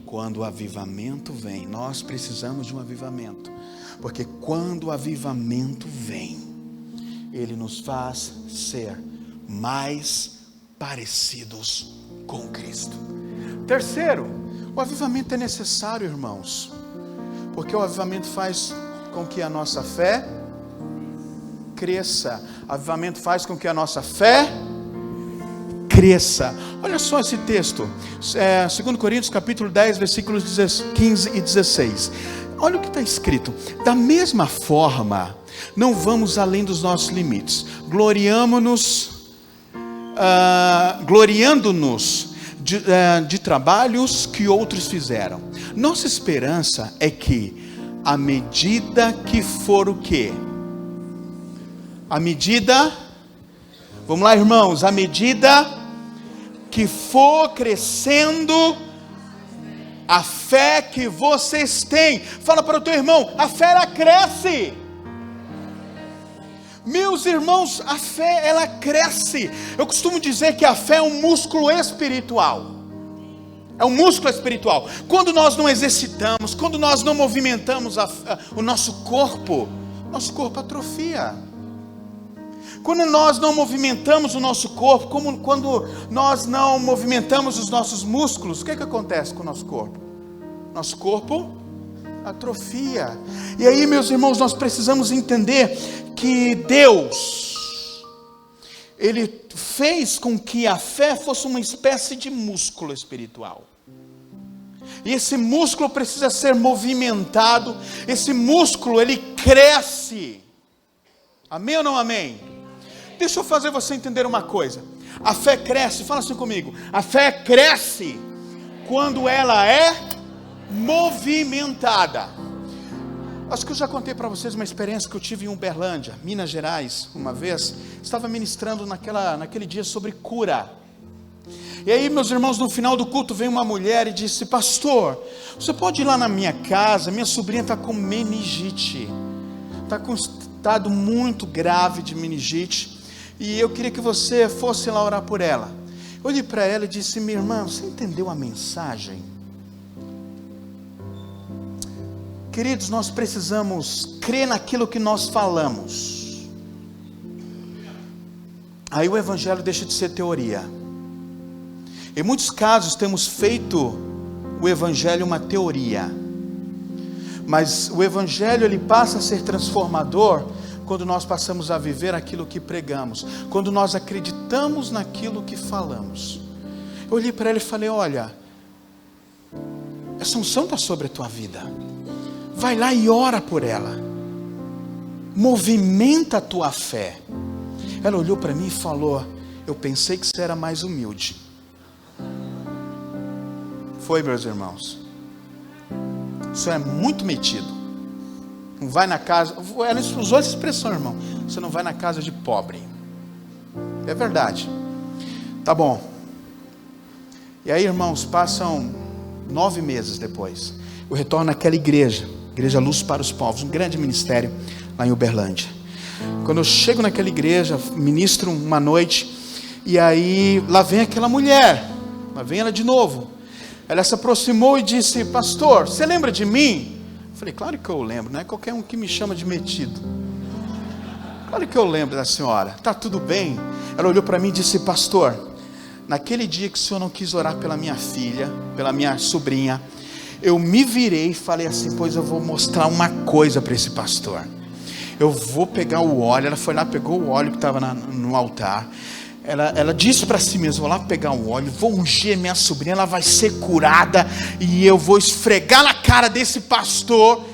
Quando o avivamento vem, nós precisamos de um avivamento, porque quando o avivamento vem, ele nos faz ser mais parecidos com Cristo. Terceiro, o avivamento é necessário, irmãos, porque o avivamento faz com que a nossa fé cresça. Avivamento faz com que a nossa fé cresça. Olha só esse texto, 2 Coríntios capítulo 10, versículos 15 e 16. Olha o que está escrito: da mesma forma, não vamos além dos nossos limites, gloriando-nos de trabalhos que outros fizeram. Nossa esperança é que, à medida que for o quê? Vamos lá, irmãos, à medida que for crescendo a fé que vocês têm, fala para o teu irmão, a fé ela cresce. Meus irmãos, a fé ela cresce. Eu costumo dizer que a fé é um músculo espiritual. É um músculo espiritual. Quando nós não exercitamos, quando nós não movimentamos o nosso corpo atrofia. Quando nós não movimentamos o nosso corpo, quando nós não movimentamos os nossos músculos, o que acontece com o nosso corpo? Nosso corpo atrofia. E aí, meus irmãos, nós precisamos entender que Deus, Ele fez com que a fé fosse uma espécie de músculo espiritual. E esse músculo precisa ser movimentado, esse músculo ele cresce. Amém ou não amém? Deixa eu fazer você entender uma coisa. A fé cresce, fala assim comigo. A fé cresce quando ela é movimentada. Acho que eu já contei para vocês uma experiência que eu tive em Uberlândia, Minas Gerais, uma vez. Estava ministrando naquele dia sobre cura. E aí, meus irmãos, no final do culto veio uma mulher e disse: pastor, você pode ir lá na minha casa? Minha sobrinha está com meningite. Está com um estado muito grave de meningite. E eu queria que você fosse lá orar por ela. Eu olhei para ela e disse: minha irmã, você entendeu a mensagem? Queridos, nós precisamos crer naquilo que nós falamos. Aí o evangelho deixa de ser teoria. Em muitos casos temos feito o evangelho uma teoria. Mas o evangelho ele passa a ser transformador quando nós passamos a viver aquilo que pregamos, quando nós acreditamos naquilo que falamos. Eu olhei para ela e falei: olha, essa unção está sobre a tua vida, vai lá e ora por ela, movimenta a tua fé. Ela olhou para mim e falou: eu pensei que você era mais humilde. Foi, meus irmãos, isso é muito metido. Não vai na casa, ela usou essa expressão, irmão, você não vai na casa de pobre. É verdade. Tá bom. E aí, irmãos, passam 9 meses depois, eu retorno naquela igreja Luz para os Povos, um grande ministério lá em Uberlândia. Quando eu chego naquela igreja, ministro uma noite, e aí lá vem aquela mulher, lá vem ela de novo. Ela se aproximou e disse: pastor, você lembra de mim? Eu falei: claro que eu lembro, não é qualquer um que me chama de metido. Claro que eu lembro da senhora. Tá tudo bem? Ela olhou para mim e disse: pastor, naquele dia que o senhor não quis orar pela minha filha, pela minha sobrinha, eu me virei e falei assim: pois eu vou mostrar uma coisa para esse pastor. Eu vou pegar o óleo. Ela foi lá, pegou o óleo que estava no altar. Ela disse para si mesma: vou lá pegar o óleo, vou ungir minha sobrinha, ela vai ser curada, e eu vou esfregar na cara desse pastor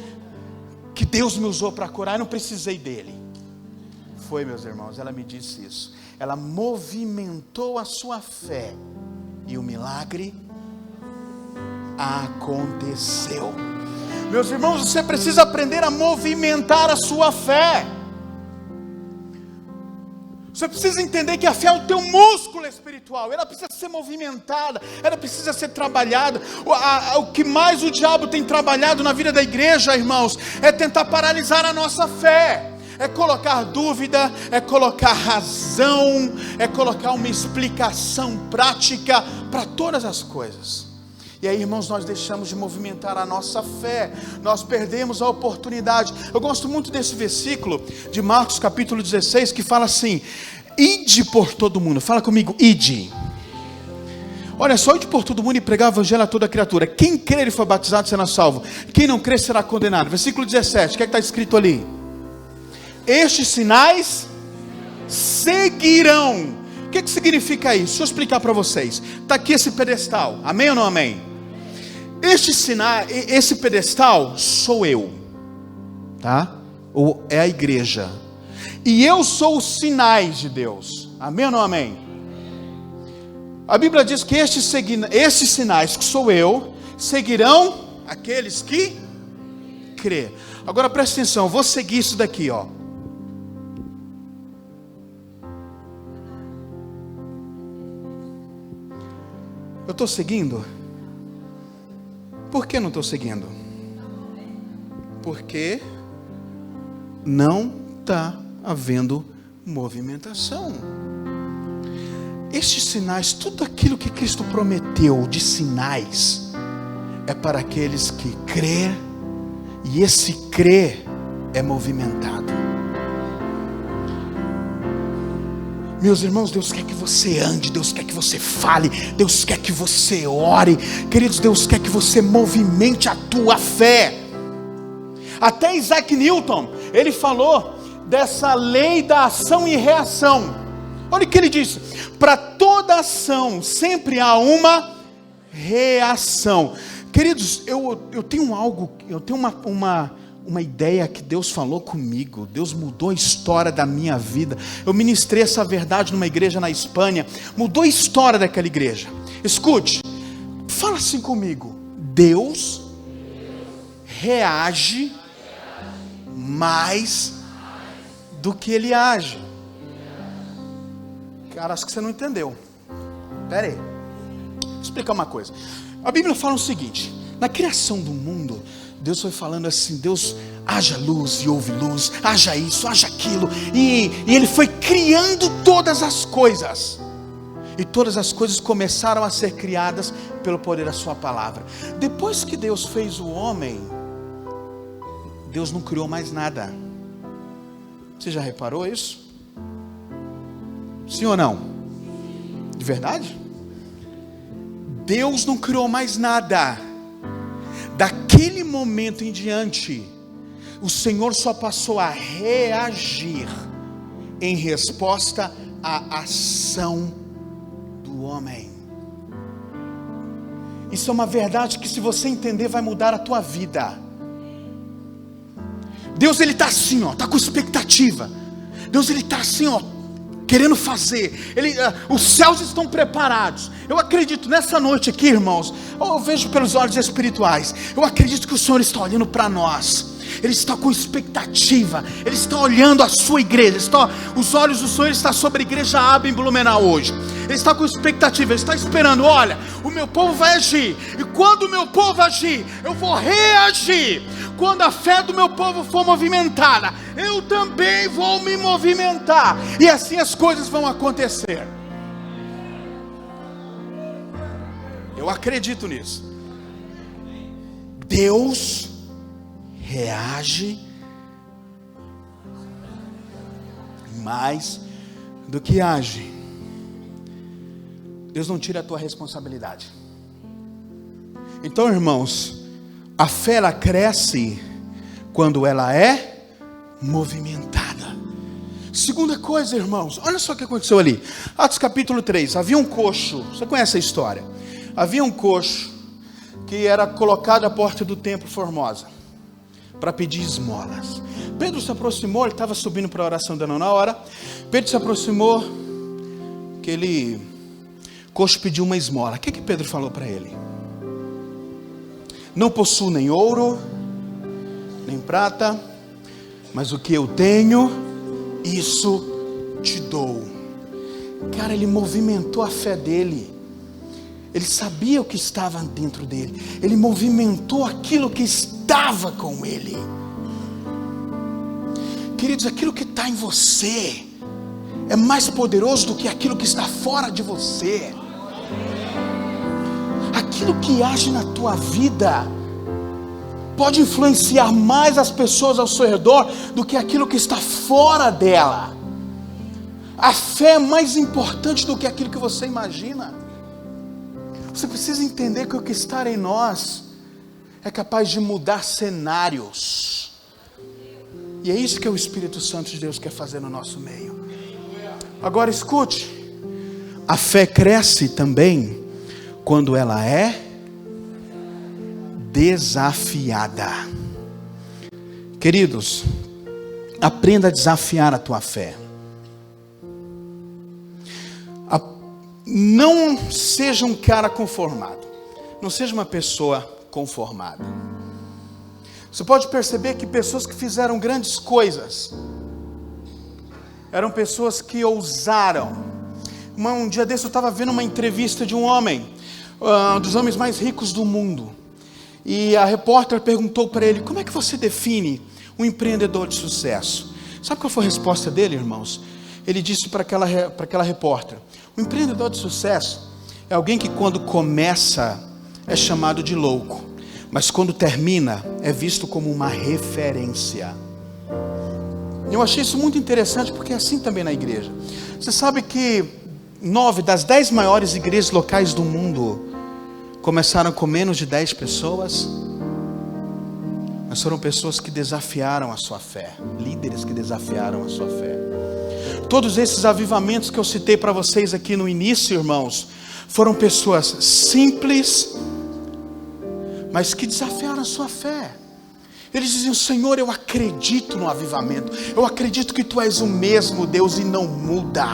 que Deus me usou para curar. Eu não precisei dele. Foi, meus irmãos, ela me disse isso. Ela movimentou a sua fé, e o milagre aconteceu. Meus irmãos, você precisa aprender a movimentar a sua fé. Você precisa entender que a fé é o teu músculo espiritual. Ela precisa ser movimentada, ela precisa ser trabalhada. O que mais o diabo tem trabalhado na vida da igreja, irmãos, é tentar paralisar a nossa fé. É colocar dúvida, é colocar razão, é colocar uma explicação prática para todas as coisas. E aí, irmãos, nós deixamos de movimentar a nossa fé, nós perdemos a oportunidade. Eu gosto muito desse versículo de Marcos capítulo 16, que fala assim: ide por todo mundo. Fala comigo: ide. Olha só, ide por todo mundo e pregar o evangelho a toda criatura. Quem crer e for batizado será salvo, quem não crer será condenado. Versículo 17, o que é que está escrito ali? Estes sinais seguirão. O que significa isso? Deixa eu explicar para vocês. Está aqui esse pedestal, amém ou não amém? Este sinal, esse pedestal sou eu, tá? Ou é a igreja. E eu sou os sinais de Deus, amém ou não amém? A Bíblia diz que estes sinais que sou eu, seguirão aqueles que crê. Agora presta atenção, eu vou seguir isso daqui, ó. Eu estou seguindo? Por que não estou seguindo? Porque não está havendo movimentação. Estes sinais, tudo aquilo que Cristo prometeu de sinais, é para aqueles que crê, e esse crer é movimentado. Meus irmãos, Deus quer que você ande, Deus quer que você fale, Deus quer que você ore. Queridos, Deus quer que você movimente a tua fé. Até Isaac Newton, ele falou dessa lei da ação e reação. Olha o que ele disse: para toda ação sempre há uma reação. Queridos, eu tenho uma ideia que Deus falou comigo. Deus mudou a história da minha vida. Eu ministrei essa verdade numa igreja na Espanha, mudou a história daquela igreja. Escute, fala assim comigo: Deus reage mais do que Ele age. Cara, acho que você não entendeu. Pera aí, vou explicar uma coisa. A Bíblia fala o seguinte: na criação do mundo, Deus foi falando assim: Deus, haja luz e houve luz, haja isso, haja aquilo, e Ele foi criando todas as coisas, e todas as coisas começaram a ser criadas pelo poder da sua palavra. Depois que Deus fez o homem, Deus não criou mais nada. Você já reparou isso? Sim ou não? De verdade? Deus não criou mais nada. Daquele momento em diante, o Senhor só passou a reagir em resposta à ação do homem. Isso é uma verdade que, se você entender, vai mudar a tua vida. Deus, Ele está assim, ó, está com expectativa. Deus, Ele está assim, ó, querendo fazer. Os céus estão preparados. Eu acredito nessa noite aqui, irmãos, eu vejo pelos olhos espirituais, eu acredito que o Senhor está olhando para nós. Ele está com expectativa. Ele está olhando a sua igreja. Os olhos do Senhor estão sobre a igreja Aba em Blumenau hoje. Ele está com expectativa, ele está esperando. Olha, o meu povo vai agir, e quando o meu povo agir, eu vou reagir. Quando a fé do meu povo for movimentada, eu também vou me movimentar, e assim as coisas vão acontecer. Eu acredito nisso. Deus reage mais do que age. Deus não tira a tua responsabilidade. Então, irmãos, a fé ela cresce quando ela é movimentada. Segunda coisa, irmãos, olha só o que aconteceu ali. Atos capítulo 3, havia um coxo. Você conhece a história? Havia um coxo que era colocado à porta do templo Formosa para pedir esmolas. Pedro se aproximou, ele estava subindo para a oração da nona hora. Pedro se aproximou, aquele coxo pediu uma esmola. O que Pedro falou para ele? Não possuo nem ouro, nem prata, mas o que eu tenho, isso te dou. Cara, ele movimentou a fé dele. Ele sabia o que estava dentro dele. Ele movimentou aquilo que estava com ele. Queridos, aquilo que está em você é mais poderoso do que aquilo que está fora de você. Aquilo que age na tua vida pode influenciar mais as pessoas ao seu redor do que aquilo que está fora dela. A fé é mais importante do que aquilo que você imagina. Você precisa entender que o que está em nós é capaz de mudar cenários. E é isso que o Espírito Santo de Deus quer fazer no nosso meio. Agora escute. A fé cresce também quando ela é desafiada. Queridos, aprenda a desafiar a tua fé. Não seja um cara conformado. Não seja uma pessoa conformada. Você pode perceber que pessoas que fizeram grandes coisas eram pessoas que ousaram. Um dia desse eu estava vendo uma entrevista de um homem, um dos homens mais ricos do mundo. E a repórter perguntou para ele: como é que você define um empreendedor de sucesso? Sabe qual foi a resposta dele, irmãos? Ele disse para aquela repórter: o empreendedor de sucesso é alguém que quando começa é chamado de louco, mas quando termina é visto como uma referência. Eu achei isso muito interessante, porque é assim também na igreja. Você sabe que 9 das 10 maiores igrejas locais do mundo começaram com menos de 10 pessoas? Mas foram pessoas que desafiaram a sua fé, líderes que desafiaram a sua fé. Todos esses avivamentos que eu citei para vocês aqui no início, irmãos, foram pessoas simples, mas que desafiaram a sua fé. Eles diziam: Senhor, eu acredito no avivamento. Eu acredito que Tu és o mesmo Deus e não muda.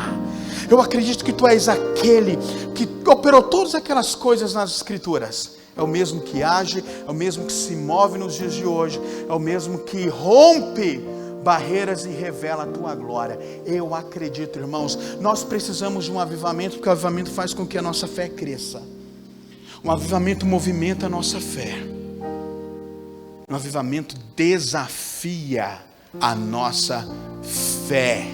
Eu acredito que Tu és aquele que operou todas aquelas coisas nas Escrituras. É o mesmo que age, é o mesmo que se move nos dias de hoje, é o mesmo que rompe barreiras e revela a Tua glória. Eu acredito, irmãos. Nós precisamos de um avivamento, porque o avivamento faz com que a nossa fé cresça. Um avivamento movimenta a nossa fé. Um avivamento desafia a nossa fé.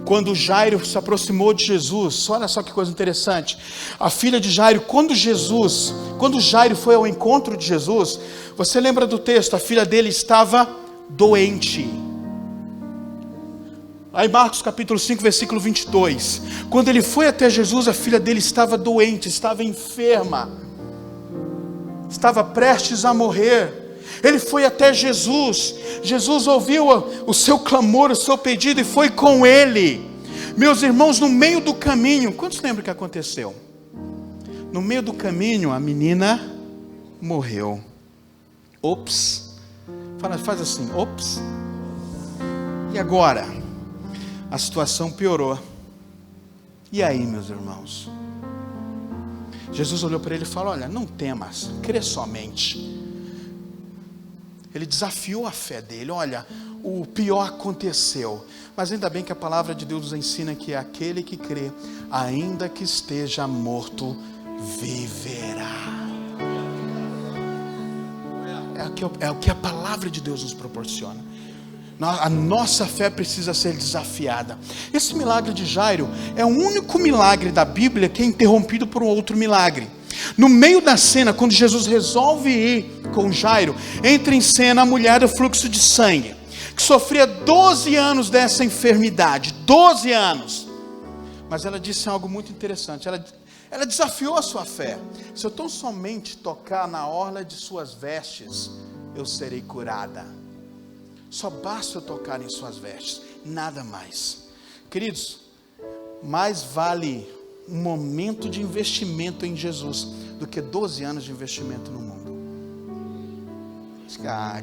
Quando Jairo se aproximou de Jesus, olha só que coisa interessante. A filha de Jairo, quando Jairo foi ao encontro de Jesus, você lembra do texto? A filha dele estava doente. Aí Marcos capítulo 5, versículo 22. Quando ele foi até Jesus, a filha dele estava doente, estava enferma, estava prestes a morrer. Ele foi até Jesus. Jesus ouviu o seu clamor, o seu pedido, e foi com ele. Meus irmãos, no meio do caminho, quantos lembram o que aconteceu? No meio do caminho, a menina morreu. Ops. Faz assim, ops. E agora? A situação piorou. E aí, meus irmãos? Jesus olhou para ele e falou: olha, não temas, crê somente. Ele desafiou a fé dele. Olha, o pior aconteceu. Mas ainda bem que a palavra de Deus nos ensina que aquele que crê, ainda que esteja morto, viverá. É o que a palavra de Deus nos proporciona. A nossa fé precisa ser desafiada. Esse milagre de Jairo é o único milagre da Bíblia que é interrompido por um outro milagre. No meio da cena, quando Jesus resolve ir com Jairo, entra em cena a mulher do fluxo de sangue, que sofria 12 anos dessa enfermidade, 12 anos. Mas ela disse algo muito interessante, ela desafiou a sua fé. Se eu tão somente tocar na orla de suas vestes, eu serei curada. Só basta eu tocar em suas vestes, nada mais. Queridos, mais vale um momento de investimento em Jesus do que 12 anos de investimento no mundo.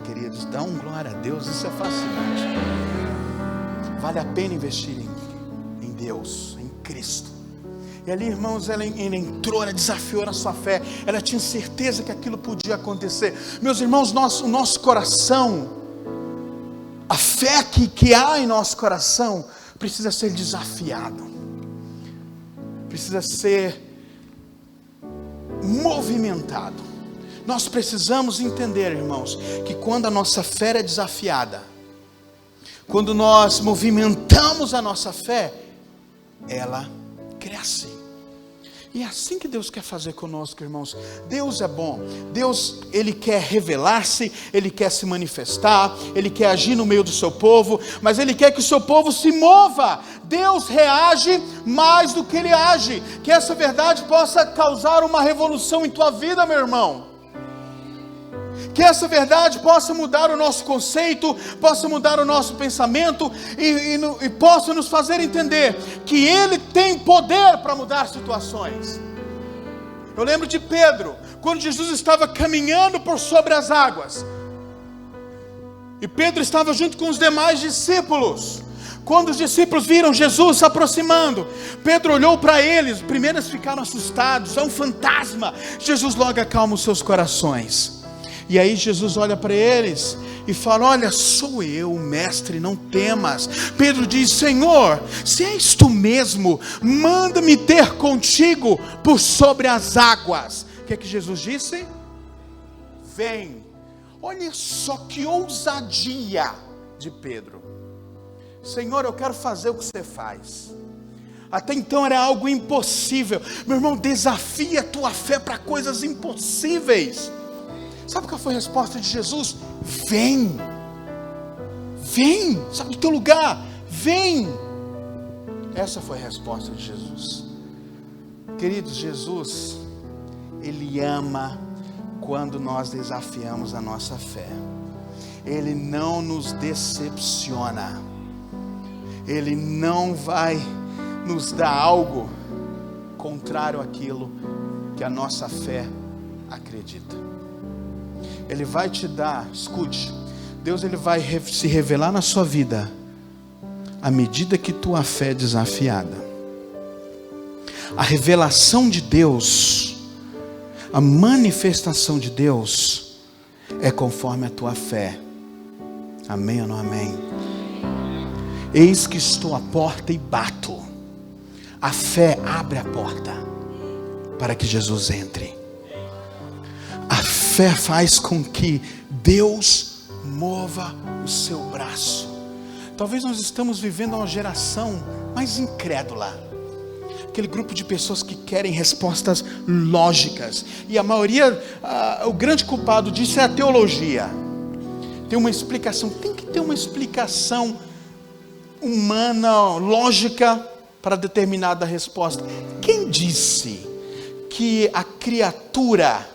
Queridos, dá um glória a Deus, isso é fascinante. Vale a pena investir em Deus, em Cristo. E ali, irmãos, ela entrou, ela desafiou a sua fé, ela tinha certeza que aquilo podia acontecer. Meus irmãos, o nosso coração, a fé que há em nosso coração, precisa ser desafiado, precisa ser movimentado. Nós precisamos entender, irmãos, que quando a nossa fé é desafiada, quando nós movimentamos a nossa fé, ela cresce. E é assim que Deus quer fazer conosco, irmãos. Deus é bom. Deus, Ele quer revelar-se, Ele quer se manifestar, Ele quer agir no meio do seu povo, mas Ele quer que o seu povo se mova. Deus reage mais do que Ele age. Que essa verdade possa causar uma revolução em tua vida, meu irmão. Que essa verdade possa mudar o nosso conceito, possa mudar o nosso pensamento e possa nos fazer entender que Ele tem poder para mudar situações. Eu lembro de Pedro, quando Jesus estava caminhando por sobre as águas, e Pedro estava junto com os demais discípulos. Quando os discípulos viram Jesus se aproximando, Pedro olhou para eles. Primeiro eles ficaram assustados, é um fantasma. Jesus logo acalma os seus corações. E aí Jesus olha para eles e fala: olha, sou eu, mestre, não temas. Pedro diz: Senhor, se és tu mesmo, manda-me ter contigo por sobre as águas. O que é que Jesus disse? Vem. Olha só que ousadia de Pedro. Senhor, eu quero fazer o que você faz. Até então era algo impossível. Meu irmão, desafia a tua fé para coisas impossíveis. Sabe qual foi a resposta de Jesus? Vem, vem, sabe do teu lugar, vem. Essa foi a resposta de Jesus. Queridos, Jesus, Ele ama quando nós desafiamos a nossa fé. Ele não nos decepciona. Ele não vai nos dar algo contrário àquilo que a nossa fé acredita. Ele vai te dar, escute, Deus ele vai se revelar na sua vida à medida que tua fé é desafiada. A revelação de Deus, a manifestação de Deus é conforme a tua fé. Amém ou não amém? Eis que estou à porta e bato. A fé abre a porta para que Jesus entre. A fé faz com que Deus mova o seu braço. Talvez nós estamos vivendo uma geração mais incrédula. Aquele grupo de pessoas que querem respostas lógicas. E a maioria, o grande culpado disso é a teologia. Tem uma explicação, tem que ter uma explicação humana, lógica, para determinada resposta. Quem disse que a criatura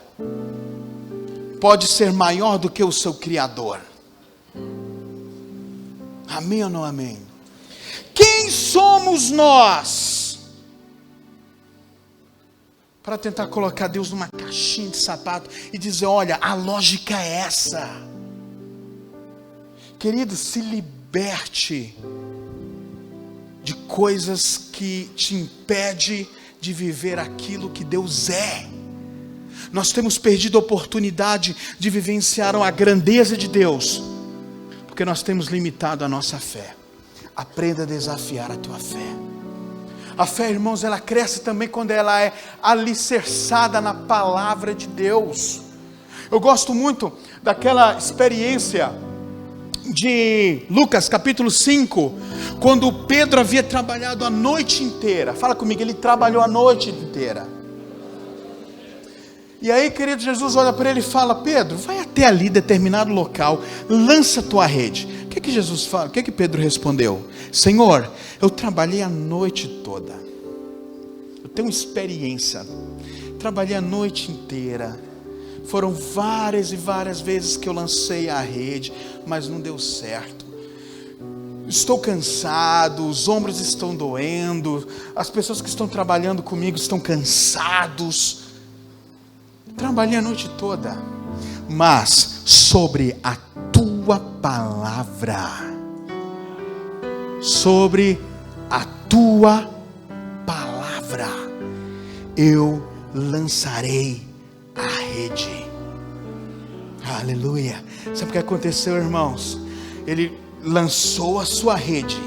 pode ser maior do que o seu Criador? Amém ou não amém? Quem somos nós para tentar colocar Deus numa caixinha de sapato e dizer: olha, a lógica é essa? Querido, se liberte de coisas que te impedem de viver aquilo que Deus é. Nós temos perdido a oportunidade de vivenciar a grandeza de Deus, porque nós temos limitado a nossa fé. Aprenda a desafiar a tua fé. A fé, irmãos, ela cresce também quando ela é alicerçada na palavra de Deus. Eu gosto muito daquela experiência de Lucas capítulo 5, quando Pedro havia trabalhado a noite inteira. Fala comigo, ele trabalhou a noite inteira. E aí, querido, Jesus olha para ele e fala: Pedro, vai até ali, determinado local, lança a tua rede. O que Jesus fala? O que Pedro respondeu? Senhor, eu trabalhei a noite toda. Eu tenho experiência. Trabalhei a noite inteira. Foram várias e várias vezes que eu lancei a rede, mas não deu certo. Estou cansado, os ombros estão doendo, as pessoas que estão trabalhando comigo estão cansados. Trabalhei a noite toda, mas sobre a tua palavra, sobre a tua palavra, eu lançarei a rede. Aleluia. Sabe o que aconteceu, irmãos? Ele lançou a sua rede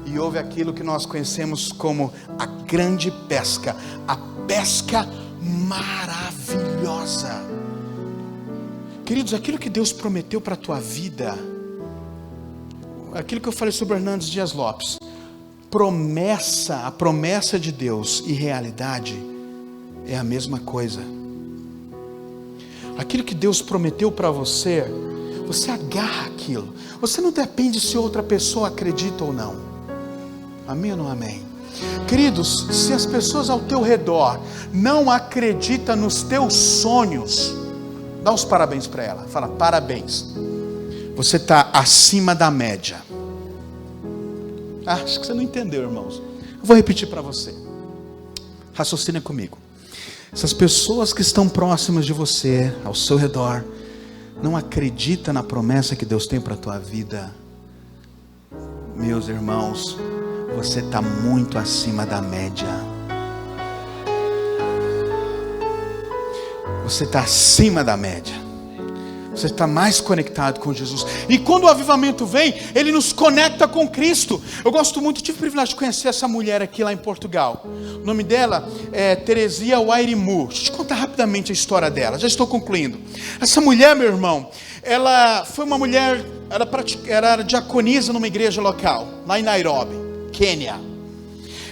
e houve aquilo que nós conhecemos como a grande pesca, a pesca maravilhosa. Queridos, aquilo que Deus prometeu para a tua vida, aquilo que eu falei sobre Hernandes Dias Lopes, a promessa de Deus e realidade é a mesma coisa. Aquilo que Deus prometeu para você, você agarra aquilo. Você não depende se outra pessoa acredita ou não. Amém ou não amém? Queridos, se as pessoas ao teu redor não acreditam nos teus sonhos, dá os parabéns para ela. Fala, parabéns. Você está acima da média. Acho que você não entendeu, irmãos. Eu vou repetir para você. Raciocina comigo. Essas pessoas que estão próximas de você, ao seu redor, não acreditam na promessa que Deus tem para a tua vida. Meus irmãos, você está muito acima da média. Você está acima da média. Você está mais conectado com Jesus. E quando o avivamento vem, ele nos conecta com Cristo. Eu gosto muito, tive o privilégio de conhecer essa mulher aqui lá em Portugal. O nome dela é Teresia Wairimu. Deixa eu te contar rapidamente a história dela. Já estou concluindo. Essa mulher, meu irmão, ela foi uma mulher, ela era diaconisa numa igreja local, lá em Nairobi, Quênia.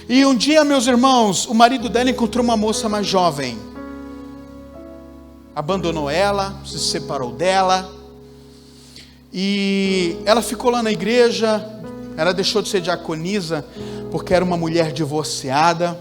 E um dia, meus irmãos, o marido dela encontrou uma moça mais jovem. Abandonou ela, se separou dela, e ela ficou lá na igreja. Ela deixou de ser diaconisa, porque era uma mulher divorciada.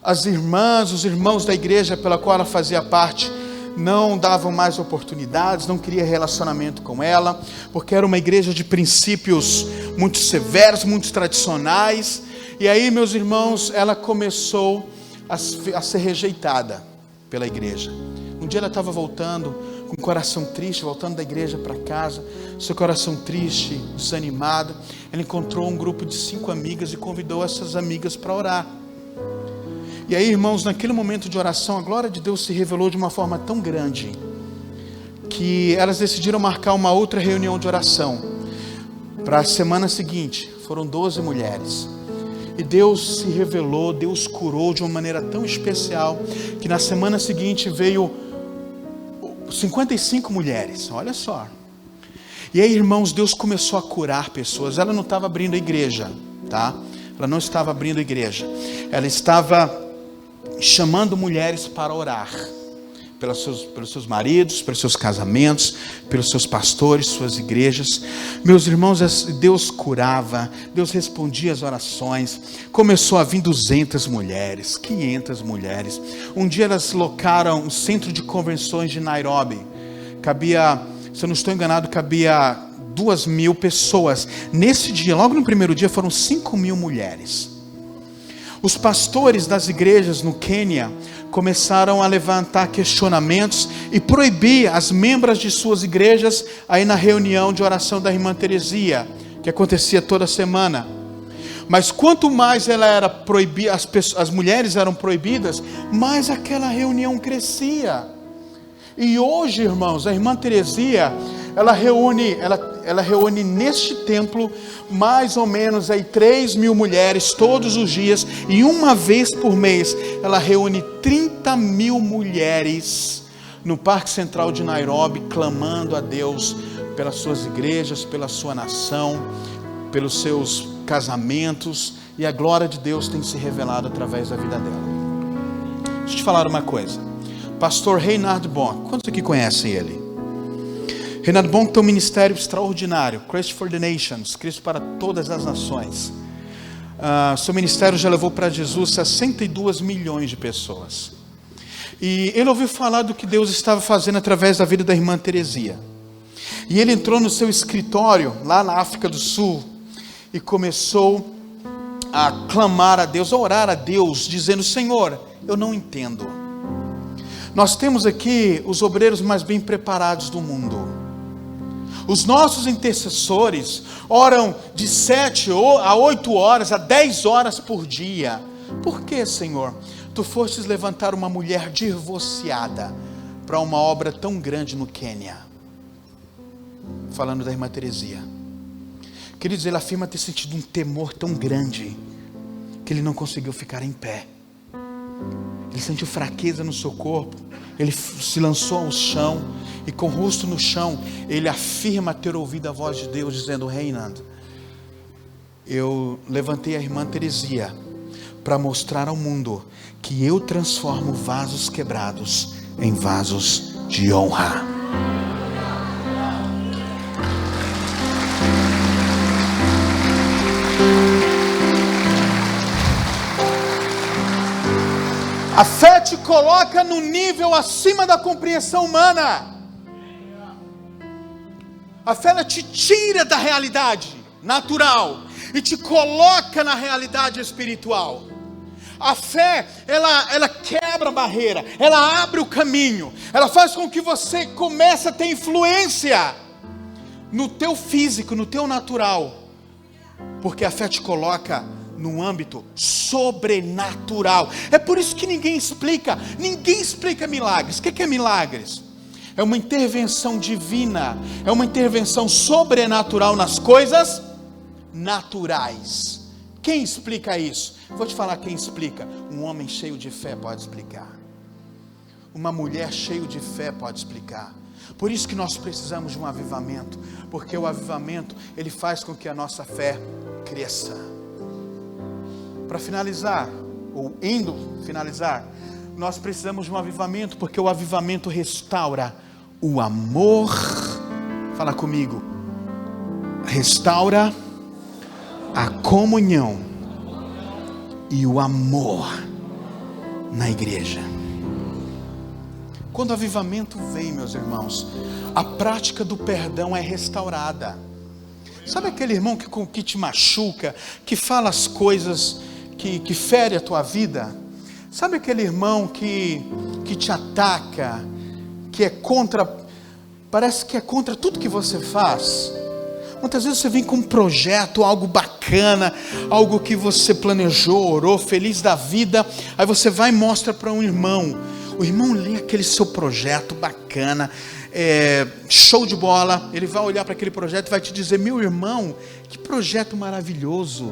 As irmãs, os irmãos da igreja pela qual ela fazia parte, não davam mais oportunidades, não queria relacionamento com ela, porque era uma igreja de princípios muito severos, muito tradicionais. E aí, meus irmãos, ela começou a ser rejeitada pela igreja. Um dia ela estava voltando, com o coração triste, voltando da igreja para casa, seu coração triste, desanimado. Ela encontrou um grupo de 5 amigas e convidou essas amigas para orar. E aí, irmãos, naquele momento de oração, a glória de Deus se revelou de uma forma tão grande, que elas decidiram marcar uma outra reunião de oração. Para a semana seguinte, foram 12 mulheres. E Deus se revelou, Deus curou de uma maneira tão especial, que na semana seguinte veio 55 mulheres, olha só. E aí, irmãos, Deus começou a curar pessoas. Ela não estava abrindo a igreja, tá? Ela não estava abrindo a igreja. Ela estava chamando mulheres para orar pelos seus maridos, pelos seus casamentos, pelos seus pastores, suas igrejas. Meus irmãos, Deus curava, Deus respondia às orações. Começou a vir 200 mulheres, 500 mulheres. Um dia elas locaram um centro de convenções de Nairobi. Cabia, se eu não estou enganado, cabia 2.000 pessoas. Nesse dia, logo no primeiro dia, foram 5.000 mulheres. Os pastores das igrejas no Quênia começaram a levantar questionamentos e proibir as membros de suas igrejas a ir na reunião de oração da irmã Teresia, que acontecia toda semana. Mas quanto mais ela era proibida, as mulheres eram proibidas, mais aquela reunião crescia. E hoje, irmãos, a irmã Teresia, ela reúne neste templo mais ou menos aí 3.000 mulheres todos os dias, e uma vez por mês ela reúne 30.000 mulheres no Parque Central de Nairobi, clamando a Deus pelas suas igrejas, pela sua nação, pelos seus casamentos, e a glória de Deus tem se revelado através da vida dela. Deixa eu te falar uma coisa. Pastor Reinhard Bonk, quantos aqui conhecem ele? Reinhard Bonk tem um ministério extraordinário, Christ for the Nations, Cristo para todas as nações. Seu ministério já levou para Jesus 62 milhões de pessoas. E ele ouviu falar do que Deus estava fazendo através da vida da irmã Teresia. E ele entrou no seu escritório, lá na África do Sul, e começou a clamar a Deus, a orar a Deus, dizendo: Senhor, eu não entendo. Nós temos aqui os obreiros mais bem preparados do mundo. Os nossos intercessores oram de 7 a 8 horas, a 10 horas por dia. Por que, Senhor, Tu fostes levantar uma mulher divorciada para uma obra tão grande no Quênia? Falando da irmã Teresia. Queridos, ele afirma ter sentido um temor tão grande que ele não conseguiu ficar em pé. Ele sentiu fraqueza no seu corpo. Ele se lançou ao chão, e com o rosto no chão, ele afirma ter ouvido a voz de Deus dizendo: Reinhard, eu levantei a irmã Teresia para mostrar ao mundo que eu transformo vasos quebrados em vasos de honra. A fé te coloca no nível acima da compreensão humana. A fé, ela te tira da realidade natural e te coloca na realidade espiritual. A fé, ela quebra a barreira, ela abre o caminho, ela faz com que você comece a ter influência no teu físico, no teu natural, porque a fé te coloca no âmbito sobrenatural. É por isso que ninguém explica milagres. O que é milagres? É uma intervenção divina, é uma intervenção sobrenatural nas coisas naturais. Quem explica isso? Vou te falar quem explica. Um homem cheio de fé pode explicar. Uma mulher cheia de fé pode explicar. Por isso que nós precisamos de um avivamento, porque o avivamento, ele faz com que a nossa fé cresça. Para finalizar, ou indo finalizar, nós precisamos de um avivamento, porque o avivamento restaura o amor. Fala comigo. Restaura a comunhão e o amor na igreja. Quando o avivamento vem, meus irmãos, a prática do perdão é restaurada. Sabe aquele irmão que te machuca, que fala as coisas que fere a tua vida? Sabe aquele irmão que te ataca, que é contra, parece que é contra tudo que você faz? Muitas vezes você vem com um projeto, algo bacana, algo que você planejou, orou, feliz da vida, aí você vai e mostra para um irmão. O irmão lê aquele seu projeto bacana, show de bola, ele vai olhar para aquele projeto e vai te dizer: meu irmão, que projeto maravilhoso,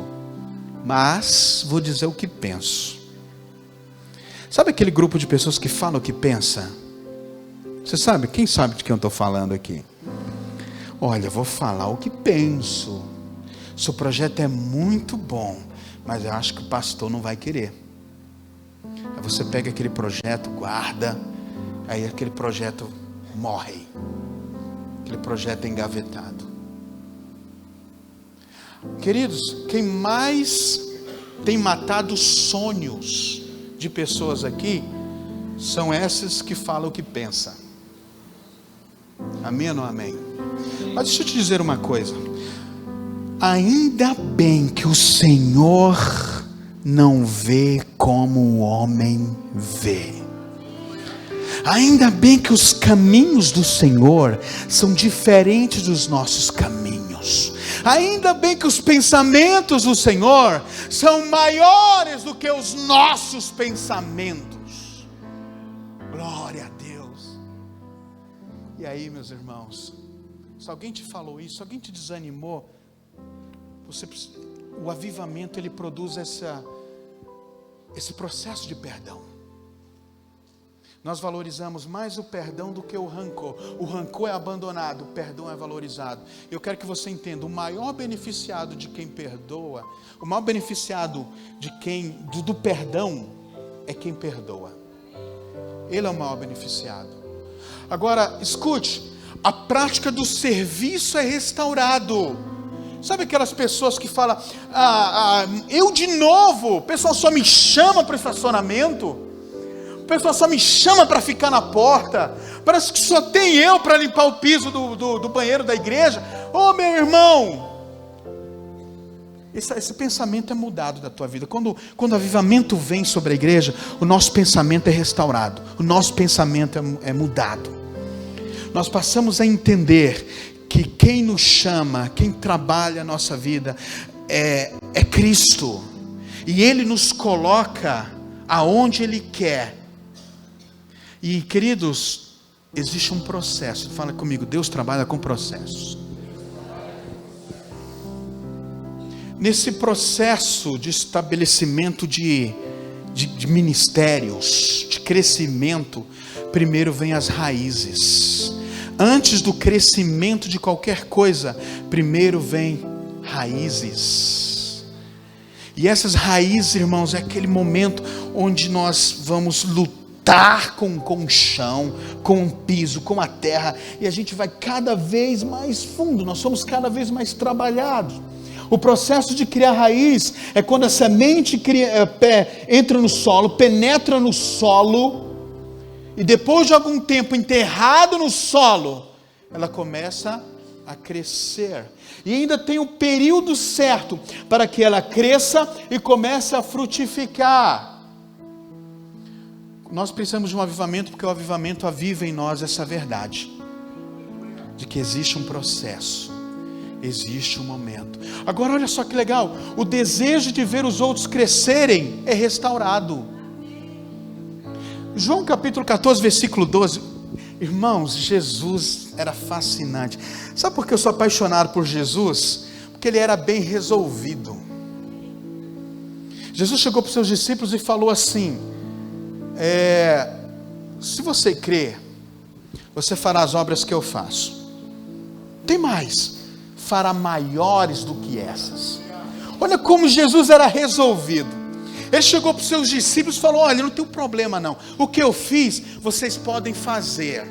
mas vou dizer o que penso. Sabe aquele grupo de pessoas que falam o que pensa? Você sabe? Quem sabe de quem eu estou falando aqui? Olha, vou falar o que penso. Seu projeto é muito bom, mas eu acho que o pastor não vai querer. Aí você pega aquele projeto, guarda, aí aquele projeto morre. Aquele projeto é engavetado. Queridos, quem mais tem matado sonhos de pessoas aqui são esses que falam o que pensam. Amém ou não amém? Mas deixa eu te dizer uma coisa. Ainda bem que o Senhor não vê como o homem vê. Ainda bem que os caminhos do Senhor são diferentes dos nossos caminhos. Ainda bem que os pensamentos do Senhor são maiores do que os nossos pensamentos. Glória a Deus. E aí, meus irmãos, Se alguém te falou isso, se alguém te desanimou, o avivamento ele produz esse processo de perdão. Nós valorizamos mais o perdão do que o rancor. O rancor é abandonado, o perdão é valorizado. Eu quero que você entenda, o maior beneficiado de quem perdoa, o maior beneficiado do perdão é quem perdoa. Ele é o maior beneficiado. Agora, escute, a prática do serviço é restaurado. Sabe aquelas pessoas que falam, eu de novo, o pessoal só me chama para o estacionamento, o pessoal só me chama para ficar na porta, parece que só tem eu para limpar o piso do banheiro da igreja. Ô meu irmão, esse pensamento é mudado da tua vida. Quando o avivamento vem sobre a igreja, o nosso pensamento é restaurado, o nosso pensamento é mudado. Nós passamos a entender que quem nos chama, quem trabalha a nossa vida é Cristo, e Ele nos coloca aonde Ele quer. E queridos, existe um processo. Fala comigo, Deus trabalha com processos. Nesse processo de estabelecimento de ministérios, de crescimento, primeiro vem as raízes. Antes do crescimento de qualquer coisa, primeiro vem raízes. E essas raízes, irmãos, é aquele momento onde nós vamos lutar com o chão, com o piso, com a terra, e a gente vai cada vez mais fundo, nós somos cada vez mais trabalhados. O processo de criar raiz é quando a semente entra no solo, penetra no solo, e depois de algum tempo enterrado no solo, ela começa a crescer. E ainda tem um período certo para que ela cresça e comece a frutificar. Nós precisamos de um avivamento, porque o avivamento aviva em nós essa verdade, de que existe um processo, existe um momento. Agora olha só que legal, o desejo de ver os outros crescerem é restaurado. João capítulo 14, versículo 12. Irmãos, Jesus era fascinante. Sabe por que eu sou apaixonado por Jesus? Porque Ele era bem resolvido. Jesus chegou para os seus discípulos e falou assim, se você crer, você fará as obras que eu faço. Tem mais, fará maiores do que essas. Olha como Jesus era resolvido. Ele chegou para os seus discípulos e falou, olha, não tem problema não, o que eu fiz, vocês podem fazer.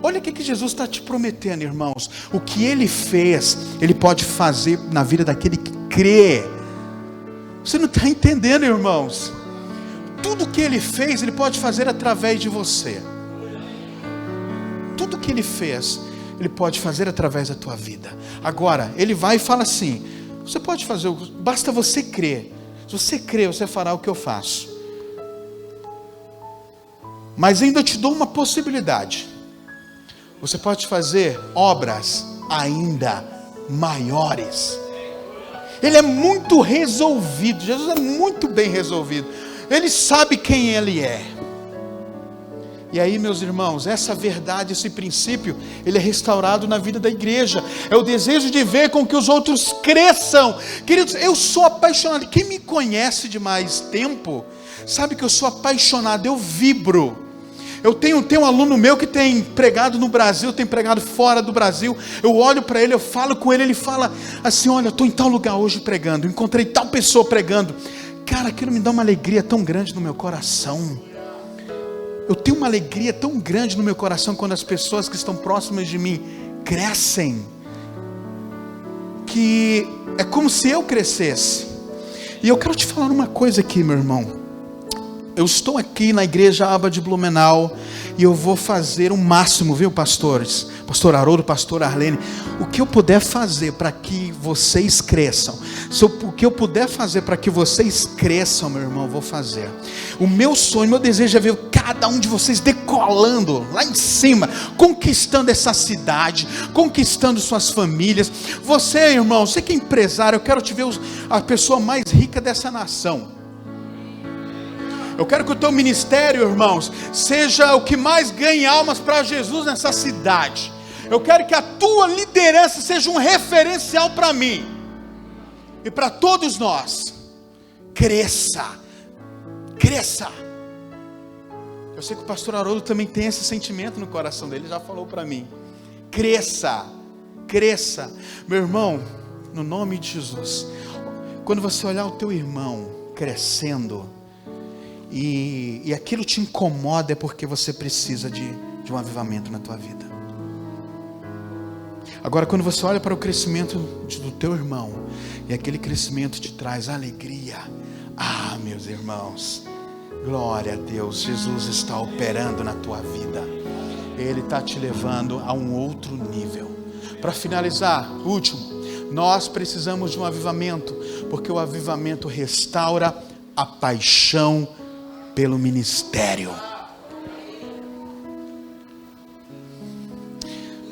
Olha o que Jesus está te prometendo, irmãos. O que Ele fez, Ele pode fazer na vida daquele que crê. Você não está entendendo, irmãos? Tudo que Ele fez, Ele pode fazer através de você. Tudo que Ele fez, Ele pode fazer através da tua vida. Agora, Ele vai e fala assim, você pode fazer, basta você crer. Se você crer, você fará o que eu faço. Mas ainda te dou uma possibilidade. Você pode fazer obras ainda maiores. Ele é muito resolvido. Jesus é muito bem resolvido. Ele sabe quem Ele é. E aí, meus irmãos, essa verdade, esse princípio, ele é restaurado na vida da igreja. É o desejo de ver com que os outros cresçam. Queridos, eu sou apaixonado. Quem me conhece de mais tempo, sabe que eu sou apaixonado, eu vibro. Eu tenho um aluno meu que tem pregado no Brasil, tem pregado fora do Brasil. Eu olho para ele, eu falo com ele, ele fala assim, olha, eu estou em tal lugar hoje pregando, encontrei tal pessoa pregando. Cara, aquilo me dá uma alegria tão grande no meu coração. Eu tenho uma alegria tão grande no meu coração quando as pessoas que estão próximas de mim crescem, que é como se eu crescesse. E eu quero te falar uma coisa aqui, meu irmão. Eu estou aqui na igreja Aba de Blumenau e eu vou fazer o máximo, viu, pastores? Pastor Haroldo, pastor Arlene, o que eu puder fazer para que vocês cresçam, o que eu puder fazer para que vocês cresçam, meu irmão, eu vou fazer. O meu sonho, meu desejo é ver cada um de vocês decolando lá em cima, conquistando essa cidade, conquistando suas famílias. Você, irmão, você que é empresário, eu quero te ver a pessoa mais rica dessa nação. Eu quero que o teu ministério, irmãos, seja o que mais ganhe almas para Jesus nessa cidade. Eu quero que a tua liderança seja um referencial para mim e para todos nós. Cresça, cresça. Eu sei que o pastor Haroldo também tem esse sentimento no coração dele, já falou para mim. Cresça, cresça. Meu irmão, no nome de Jesus, quando você olhar o teu irmão crescendo, e aquilo te incomoda, é porque você precisa de um avivamento na tua vida. Agora, quando você olha para o crescimento do teu irmão, e aquele crescimento te traz alegria, meus irmãos, glória a Deus, Jesus está operando na tua vida, Ele está te levando a um outro nível. Para finalizar, último, nós precisamos de um avivamento, porque o avivamento restaura a paixão pelo ministério.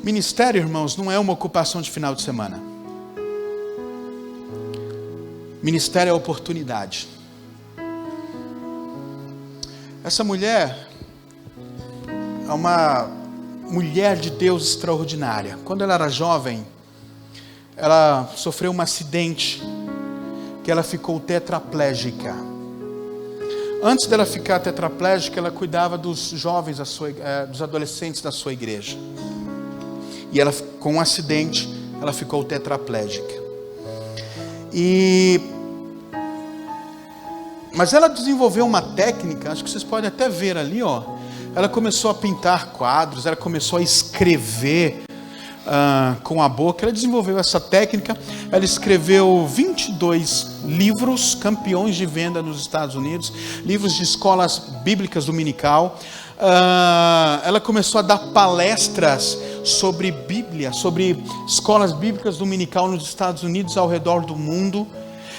Ministério, irmãos, não é uma ocupação de final de semana. Ministério é oportunidade. Essa mulher é uma mulher de Deus extraordinária. Quando ela era jovem, ela sofreu um acidente que ela ficou tetraplégica. Antes dela ficar tetraplégica, ela cuidava dos jovens, dos adolescentes da sua igreja. E ela, com um acidente, ela ficou tetraplégica. Mas ela desenvolveu uma técnica, acho que vocês podem até ver ali, ó. Ela começou a pintar quadros, ela começou a escrever com a boca. Ela desenvolveu essa técnica. Ela escreveu 22 livros, campeões de venda nos Estados Unidos, livros de escolas bíblicas dominical. Ela começou a dar palestras sobre Bíblia, sobre escolas bíblicas dominical nos Estados Unidos, ao redor do mundo.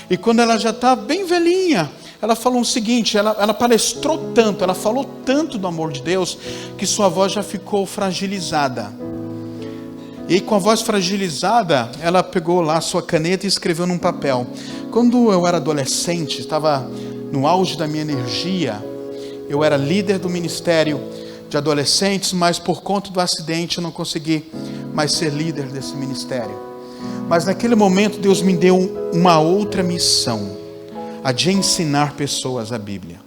E quando ela já está bem velhinha, ela falou o seguinte, ela palestrou tanto, ela falou tanto do amor de Deus, que sua voz já ficou fragilizada. E com a voz fragilizada, ela pegou lá sua caneta e escreveu num papel: quando eu era adolescente, estava no auge da minha energia, eu era líder do ministério de adolescentes, mas por conta do acidente eu não consegui mais ser líder desse ministério. Mas naquele momento Deus me deu uma outra missão, a de ensinar pessoas a Bíblia.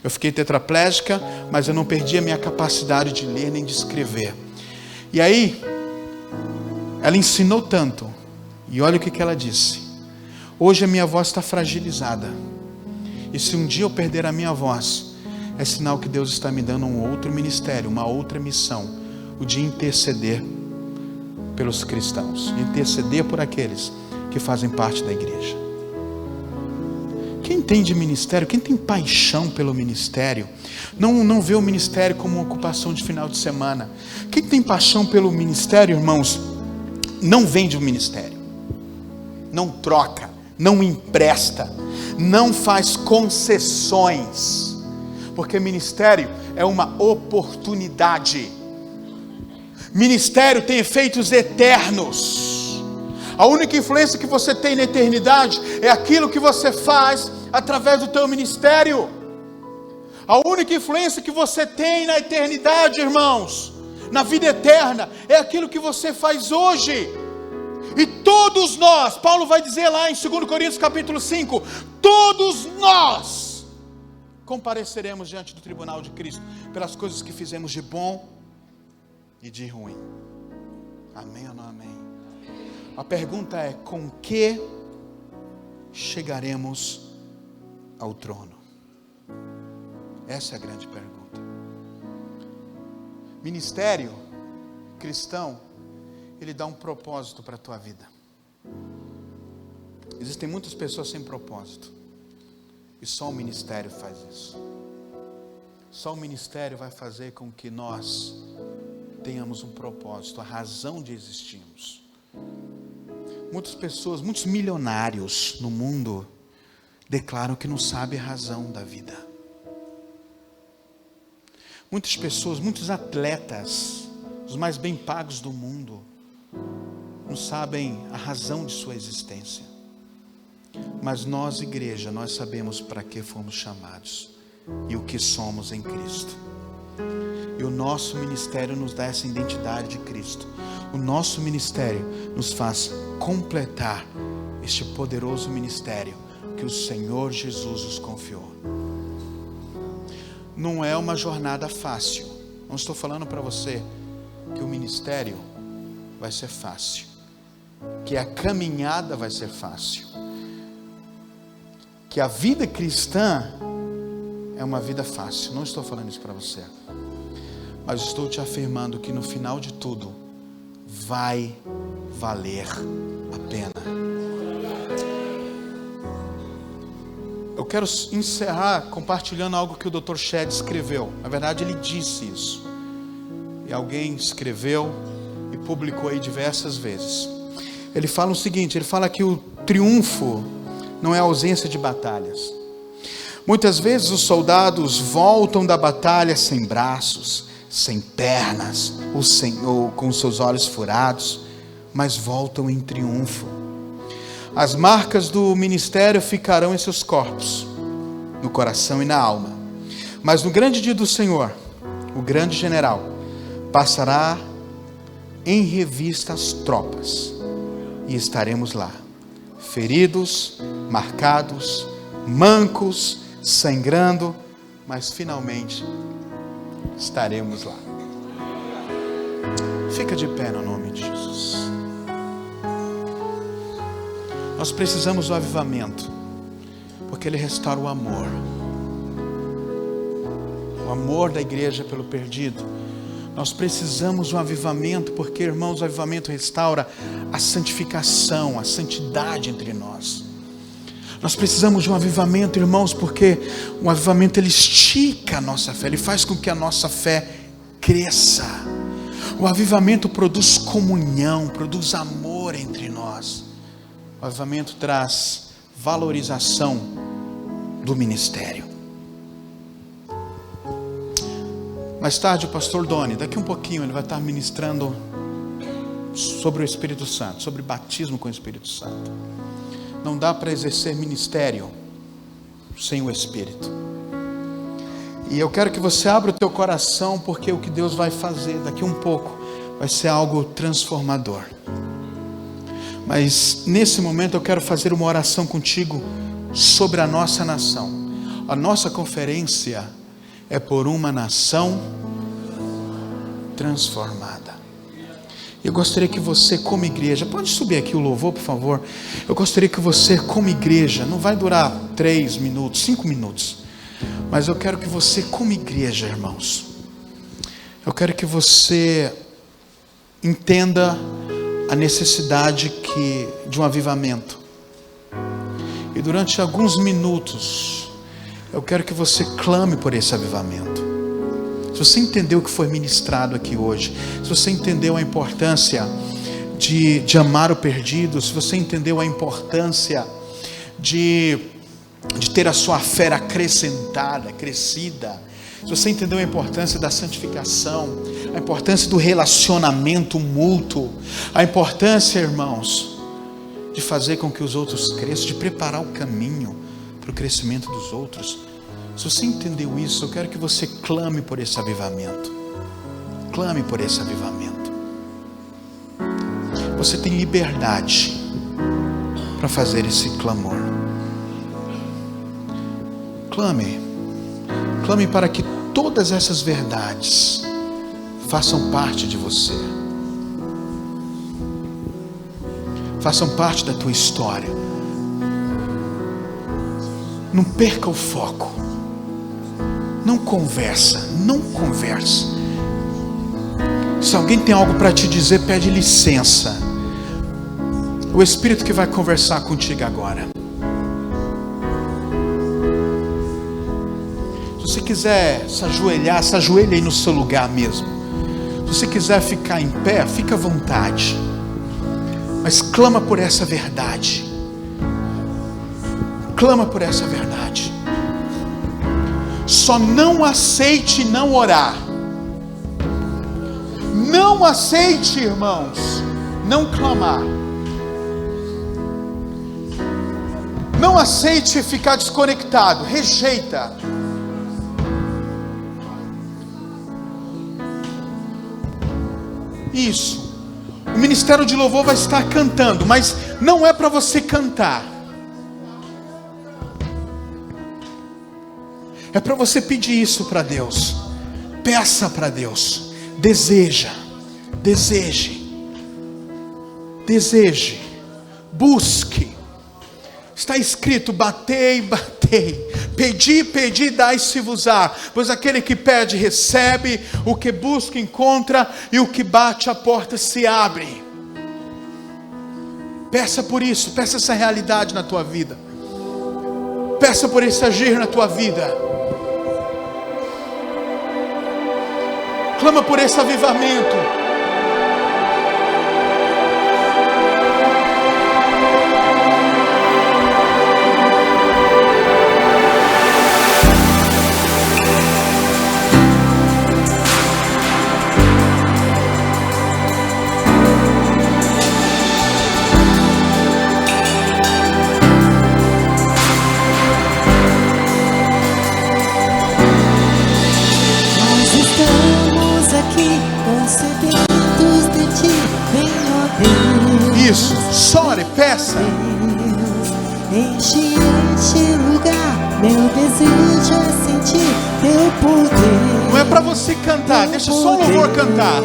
Eu fiquei tetraplégica, mas eu não perdi a minha capacidade de ler nem de escrever. E aí, ela ensinou tanto, e olha o que ela disse: hoje a minha voz está fragilizada, e se um dia eu perder a minha voz, é sinal que Deus está me dando um outro ministério, uma outra missão, o de interceder pelos cristãos, interceder por aqueles que fazem parte da igreja. Quem tem de ministério, quem tem paixão pelo ministério, não vê o ministério como uma ocupação de final de semana. Quem tem paixão pelo ministério, irmãos, não vende o ministério, não troca, não empresta, não faz concessões, porque ministério é uma oportunidade. Ministério tem efeitos eternos. A única influência que você tem na eternidade é aquilo que você faz através do teu ministério. A única influência que você tem na eternidade, irmãos, na vida eterna, é aquilo que você faz hoje. E todos nós, Paulo vai dizer lá em 2 Coríntios capítulo 5, todos nós compareceremos diante do tribunal de Cristo pelas coisas que fizemos de bom e de ruim. Amém ou não amém? A pergunta é: com que chegaremos ao trono? Essa é a grande pergunta. Ministério cristão, ele dá um propósito para a tua vida. Existem muitas pessoas sem propósito, e só o ministério faz isso. Só o ministério vai fazer com que nós tenhamos um propósito, a razão de existirmos. Muitas pessoas, muitos milionários no mundo declaram que não sabem a razão da vida. Muitas pessoas, muitos atletas, os mais bem pagos do mundo, não sabem a razão de sua existência. Mas nós, igreja, nós sabemos para que fomos chamados e o que somos em Cristo. E o nosso ministério nos dá essa identidade de Cristo. O nosso ministério nos faz completar este poderoso ministério que o Senhor Jesus nos confiou. Não é uma jornada fácil. Não estou falando para você que o ministério vai ser fácil, que a caminhada vai ser fácil, que a vida cristã é uma vida fácil. Não estou falando isso para você, mas estou te afirmando que no final de tudo vai valer a pena. Eu quero encerrar compartilhando algo que o Dr. Shedd escreveu. Na verdade, ele disse isso, e alguém escreveu e publicou aí diversas vezes. Ele fala o seguinte: ele fala que o triunfo não é a ausência de batalhas. Muitas vezes os soldados voltam da batalha sem braços, sem pernas, ou com seus olhos furados, mas voltam em triunfo. As marcas do ministério ficarão em seus corpos, no coração e na alma. Mas no grande dia do Senhor, o grande general passará em revista as tropas, e estaremos lá, feridos, marcados, mancos, sangrando, mas finalmente estaremos lá. Fica de pé no nome de Jesus. Nós precisamos do avivamento, porque ele restaura o amor da igreja pelo perdido. Nós precisamos do avivamento, porque, irmãos, o avivamento restaura a santificação, a santidade entre nós. Nós precisamos de um avivamento, irmãos, porque o avivamento ele estica a nossa fé, ele faz com que a nossa fé cresça. O avivamento produz comunhão, produz amor entre nós. O avivamento traz valorização do ministério. Mais tarde o pastor Doni, daqui um pouquinho, ele vai estar ministrando sobre o Espírito Santo, sobre batismo com o Espírito Santo. Não dá para exercer ministério sem o Espírito. E eu quero que você abra o teu coração, porque o que Deus vai fazer daqui um pouco vai ser algo transformador. Mas nesse momento eu quero fazer uma oração contigo sobre a nossa nação. A nossa conferência é por uma nação transformada. Eu gostaria que você, como igreja, pode subir aqui o louvor, por favor. Eu gostaria que você, como igreja, não vai durar 3 minutos, 5 minutos, mas eu quero que você, como igreja, irmãos, eu quero que você entenda a necessidade de um avivamento. E durante alguns minutos, eu quero que você clame por esse avivamento. Se você entendeu o que foi ministrado aqui hoje, se você entendeu a importância de amar o perdido, se você entendeu a importância de ter a sua fé acrescentada, crescida, se você entendeu a importância da santificação, a importância do relacionamento mútuo, a importância, irmãos, de fazer com que os outros cresçam, de preparar o caminho para o crescimento dos outros. Se você entendeu isso, eu quero que você clame por esse avivamento. Clame por esse avivamento. Você tem liberdade para fazer esse clamor. Clame para que todas essas verdades façam parte de você, façam parte da tua história. Não perca o foco. Não conversa. Se alguém tem algo para te dizer, pede licença. O Espírito que vai conversar contigo agora. Se você quiser se ajoelhar, se ajoelhe aí no seu lugar mesmo. Se você quiser ficar em pé, fica à vontade. Mas clama por essa verdade. Clama por essa verdade. Só não aceite não orar. Não aceite, irmãos, não clamar. Não aceite ficar desconectado. Rejeita. Isso. O ministério de louvor vai estar cantando, mas não é para você cantar. É para você pedir isso para Deus. Peça para Deus. Deseje. Busque. Está escrito: batei, pedi, dai-se-vos-á. Pois aquele que pede, recebe. O que busca, encontra. E o que bate, a porta se abre. Peça por isso, peça essa realidade na tua vida. Peça por esse agir na tua vida. Clama por esse avivamento. Isso, chore, peça. Enche este lugar, meu desejo é sentir teu poder. Não é para você cantar, deixa só o louvor cantar.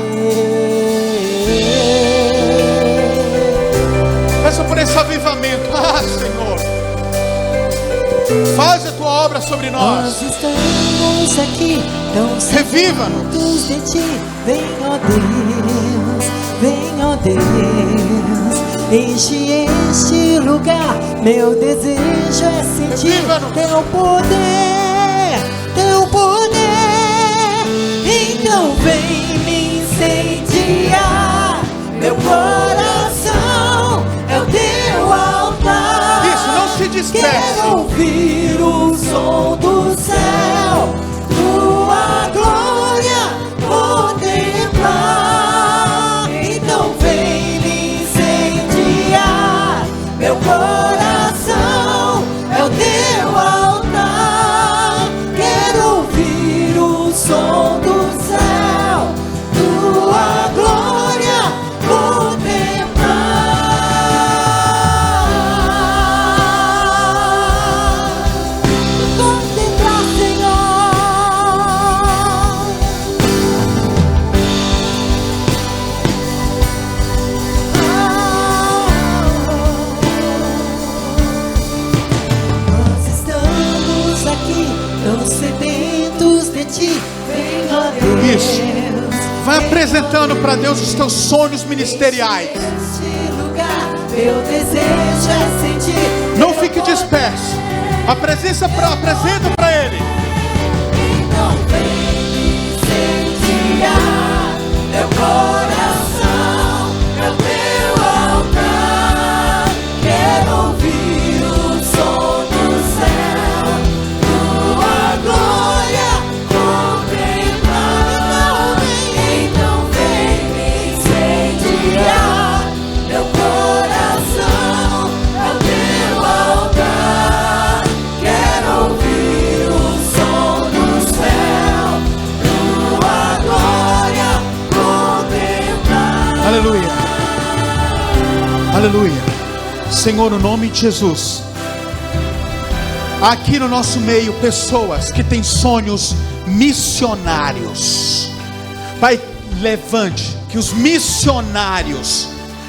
Peça por esse avivamento. Senhor, faz a tua obra sobre nós. Nós estamos aqui, tão reviva-nos de ti. Vem, ó Deus, vem, ó Deus. Enche este lugar, meu desejo é sentir teu poder, teu poder. Então vem me incendiar, meu coração é o teu altar. Isso, não se disperse. Quero ouvir o som do céu, tua glória contemplar. Então vem me incendiar, meu coração é o teu altar. Quero ouvir o som do céu, tua glória contemplar. Contemplar, nós estamos aqui, tão sedentos de ti. Vem, ó Deus. Isso. Vai apresentando para Deus os teus sonhos ministeriais. Este lugar, meu desejo é sentir. Não fique disperso. Apresenta para Ele. Então vem me incendiar, meu coração é o teu altar. Quero ouvir o som do céu, tua glória contemplar. Então vem me incendiar, meu coração é o teu altar. Quero ouvir o som do céu, tua glória contemplar. Aleluia. Aleluia. Senhor, no nome de Jesus, há aqui no nosso meio pessoas que têm sonhos missionários. Pai, levante que os missionários,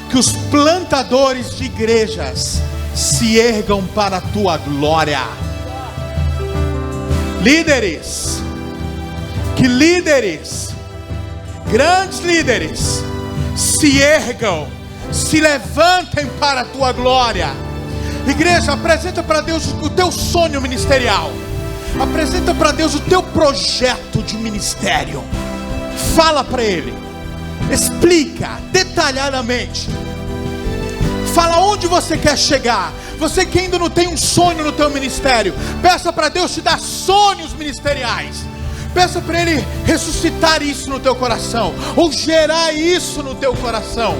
que os plantadores de igrejas se ergam para a tua glória. Líderes, que líderes, grandes líderes, se ergam, se levantem para a tua glória. Igreja, apresenta para Deus o teu sonho ministerial. Apresenta para Deus o teu projeto de ministério. Fala para Ele. Explica detalhadamente. Fala onde você quer chegar. Você que ainda não tem um sonho no teu ministério, peça para Deus te dar sonhos ministeriais. Peça para Ele ressuscitar isso no teu coração, ou gerar isso no teu coração.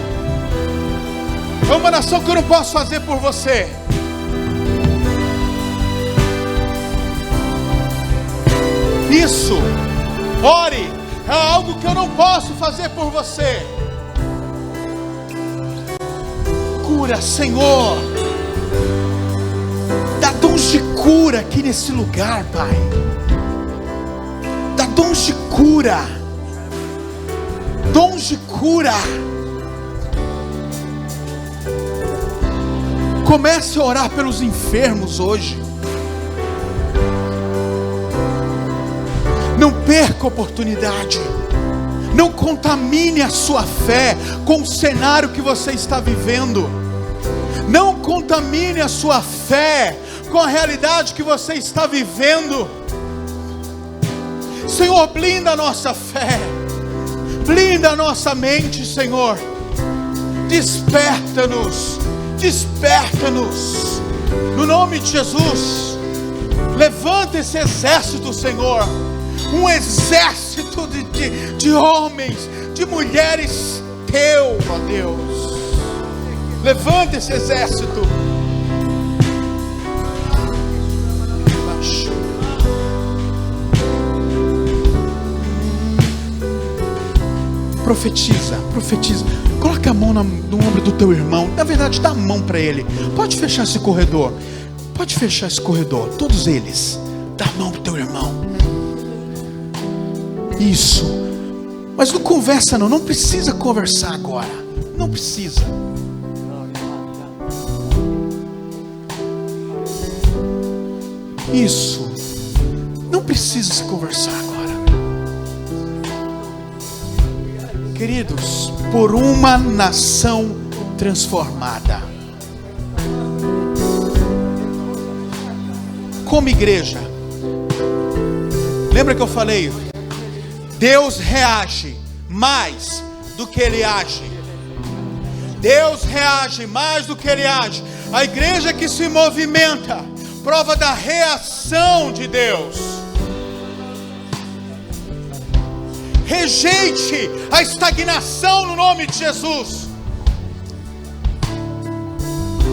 É uma oração que eu não posso fazer por você. Isso, ore. É algo que eu não posso fazer por você. cura, Senhor. Dá dons de cura aqui nesse lugar, Pai. Dá dons de cura. Dons de cura. Comece a orar pelos enfermos hoje. Não perca a oportunidade. Não contamine a sua fé com o cenário que você está vivendo. Não contamine a sua fé com a realidade que você está vivendo. Senhor, blinda a nossa fé. Blinda a nossa mente, Senhor. Desperta-nos. Desperta-nos. No nome de Jesus. Levanta esse exército, Senhor. Um exército de homens, de mulheres teu, ó Deus. Levanta esse exército. Profetiza, profetiza. Coloca a mão no ombro do teu irmão. Na verdade, dá a mão para ele. Pode fechar esse corredor. Pode fechar esse corredor. Todos eles. Dá a mão para o teu irmão. Isso. Mas não conversa não. Não precisa conversar agora. Não precisa. Isso. Não precisa se conversar agora. Queridos, por uma nação transformada. Como igreja. Lembra que eu falei? Deus reage mais do que Ele age. Deus reage mais do que Ele age. A igreja que se movimenta, prova da reação de Deus. Rejeite a estagnação no nome de Jesus.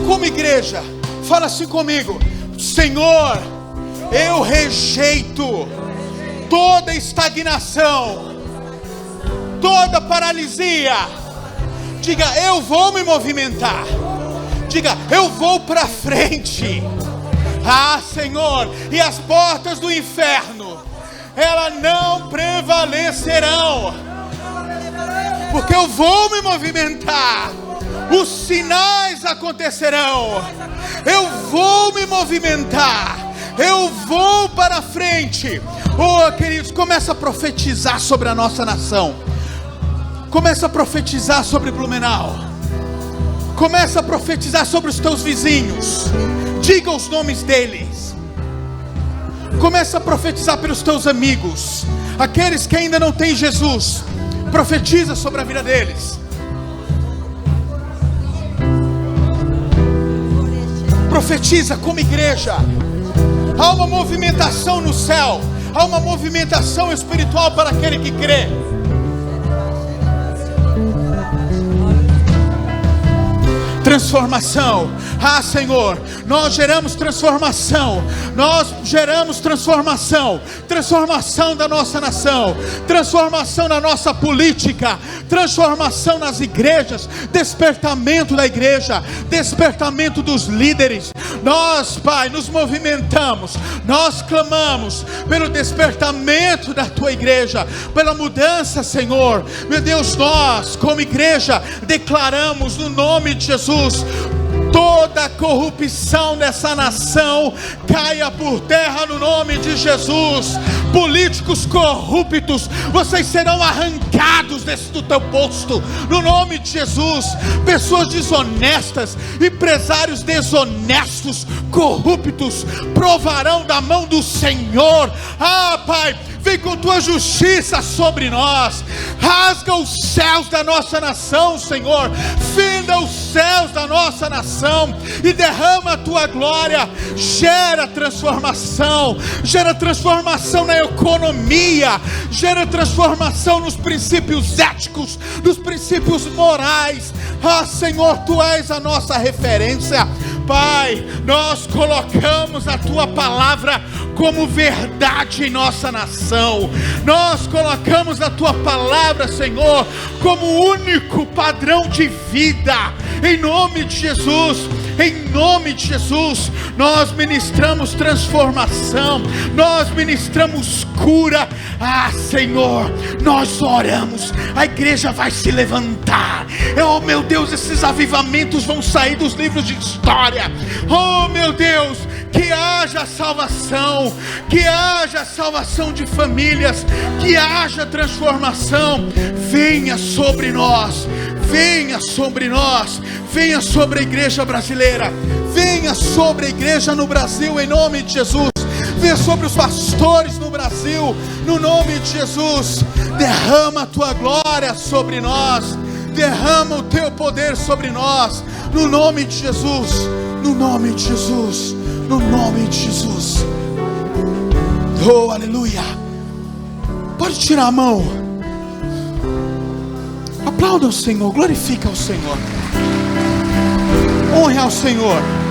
Como igreja, fala assim comigo: Senhor, eu rejeito toda estagnação, toda paralisia. Diga, eu vou me movimentar. Diga, eu vou para frente. Ah, Senhor, e as portas do inferno, elas não prevalecerão, porque eu vou me movimentar. Os sinais acontecerão. Eu vou me movimentar. Eu vou para frente. Oh, queridos, começa a profetizar sobre a nossa nação. Começa a profetizar sobre Blumenau. Começa a profetizar sobre os teus vizinhos. Diga os nomes deles. Começa a profetizar pelos teus amigos, aqueles que ainda não têm Jesus. Profetiza sobre a vida deles. Profetiza como igreja. Há uma movimentação no céu. Há uma movimentação espiritual para aquele que crê. Transformação. Ah, Senhor, nós geramos transformação. Nós geramos transformação. Transformação da nossa nação. Transformação na nossa política. Transformação nas igrejas. Despertamento da igreja. Despertamento dos líderes. Nós, Pai, nos movimentamos. Nós clamamos pelo despertamento da tua igreja. Pela mudança, Senhor. Meu Deus, nós, como igreja, declaramos no nome de Jesus: toda corrupção dessa nação caia por terra no nome de Jesus. Políticos corruptos, vocês serão arrancados do teu posto no nome de Jesus. Pessoas desonestas, empresários desonestos, corruptos, provarão da mão do Senhor. Ah, Pai, vem com tua justiça sobre nós. Rasga os céus da nossa nação, Senhor. Fenda os céus da nossa nação e derrama a tua glória. Gera transformação. Gera transformação na economia. Gera transformação nos princípios éticos, nos princípios morais. Ah, Senhor, tu és a nossa referência. Pai, nós colocamos a tua palavra como verdade em nossa nação. Nós colocamos a tua palavra, Senhor, como único padrão de vida. Em nome de Jesus, em nome de Jesus, nós ministramos transformação, nós ministramos cura. Senhor, nós oramos, a igreja vai se levantar. Oh meu Deus, esses avivamentos vão sair dos livros de história. Oh meu Deus, que haja salvação, que haja salvação de famílias, que haja transformação. Venha sobre nós, venha sobre nós, venha sobre a igreja brasileira, venha sobre a igreja no Brasil, em nome de Jesus. Venha sobre os pastores no Brasil, no nome de Jesus. Derrama a tua glória sobre nós, derrama o teu poder sobre nós, no nome de Jesus, no nome de Jesus, no nome de Jesus. Oh, aleluia. Pode tirar a mão. Aplauda o Senhor, glorifica o Senhor, honre ao Senhor.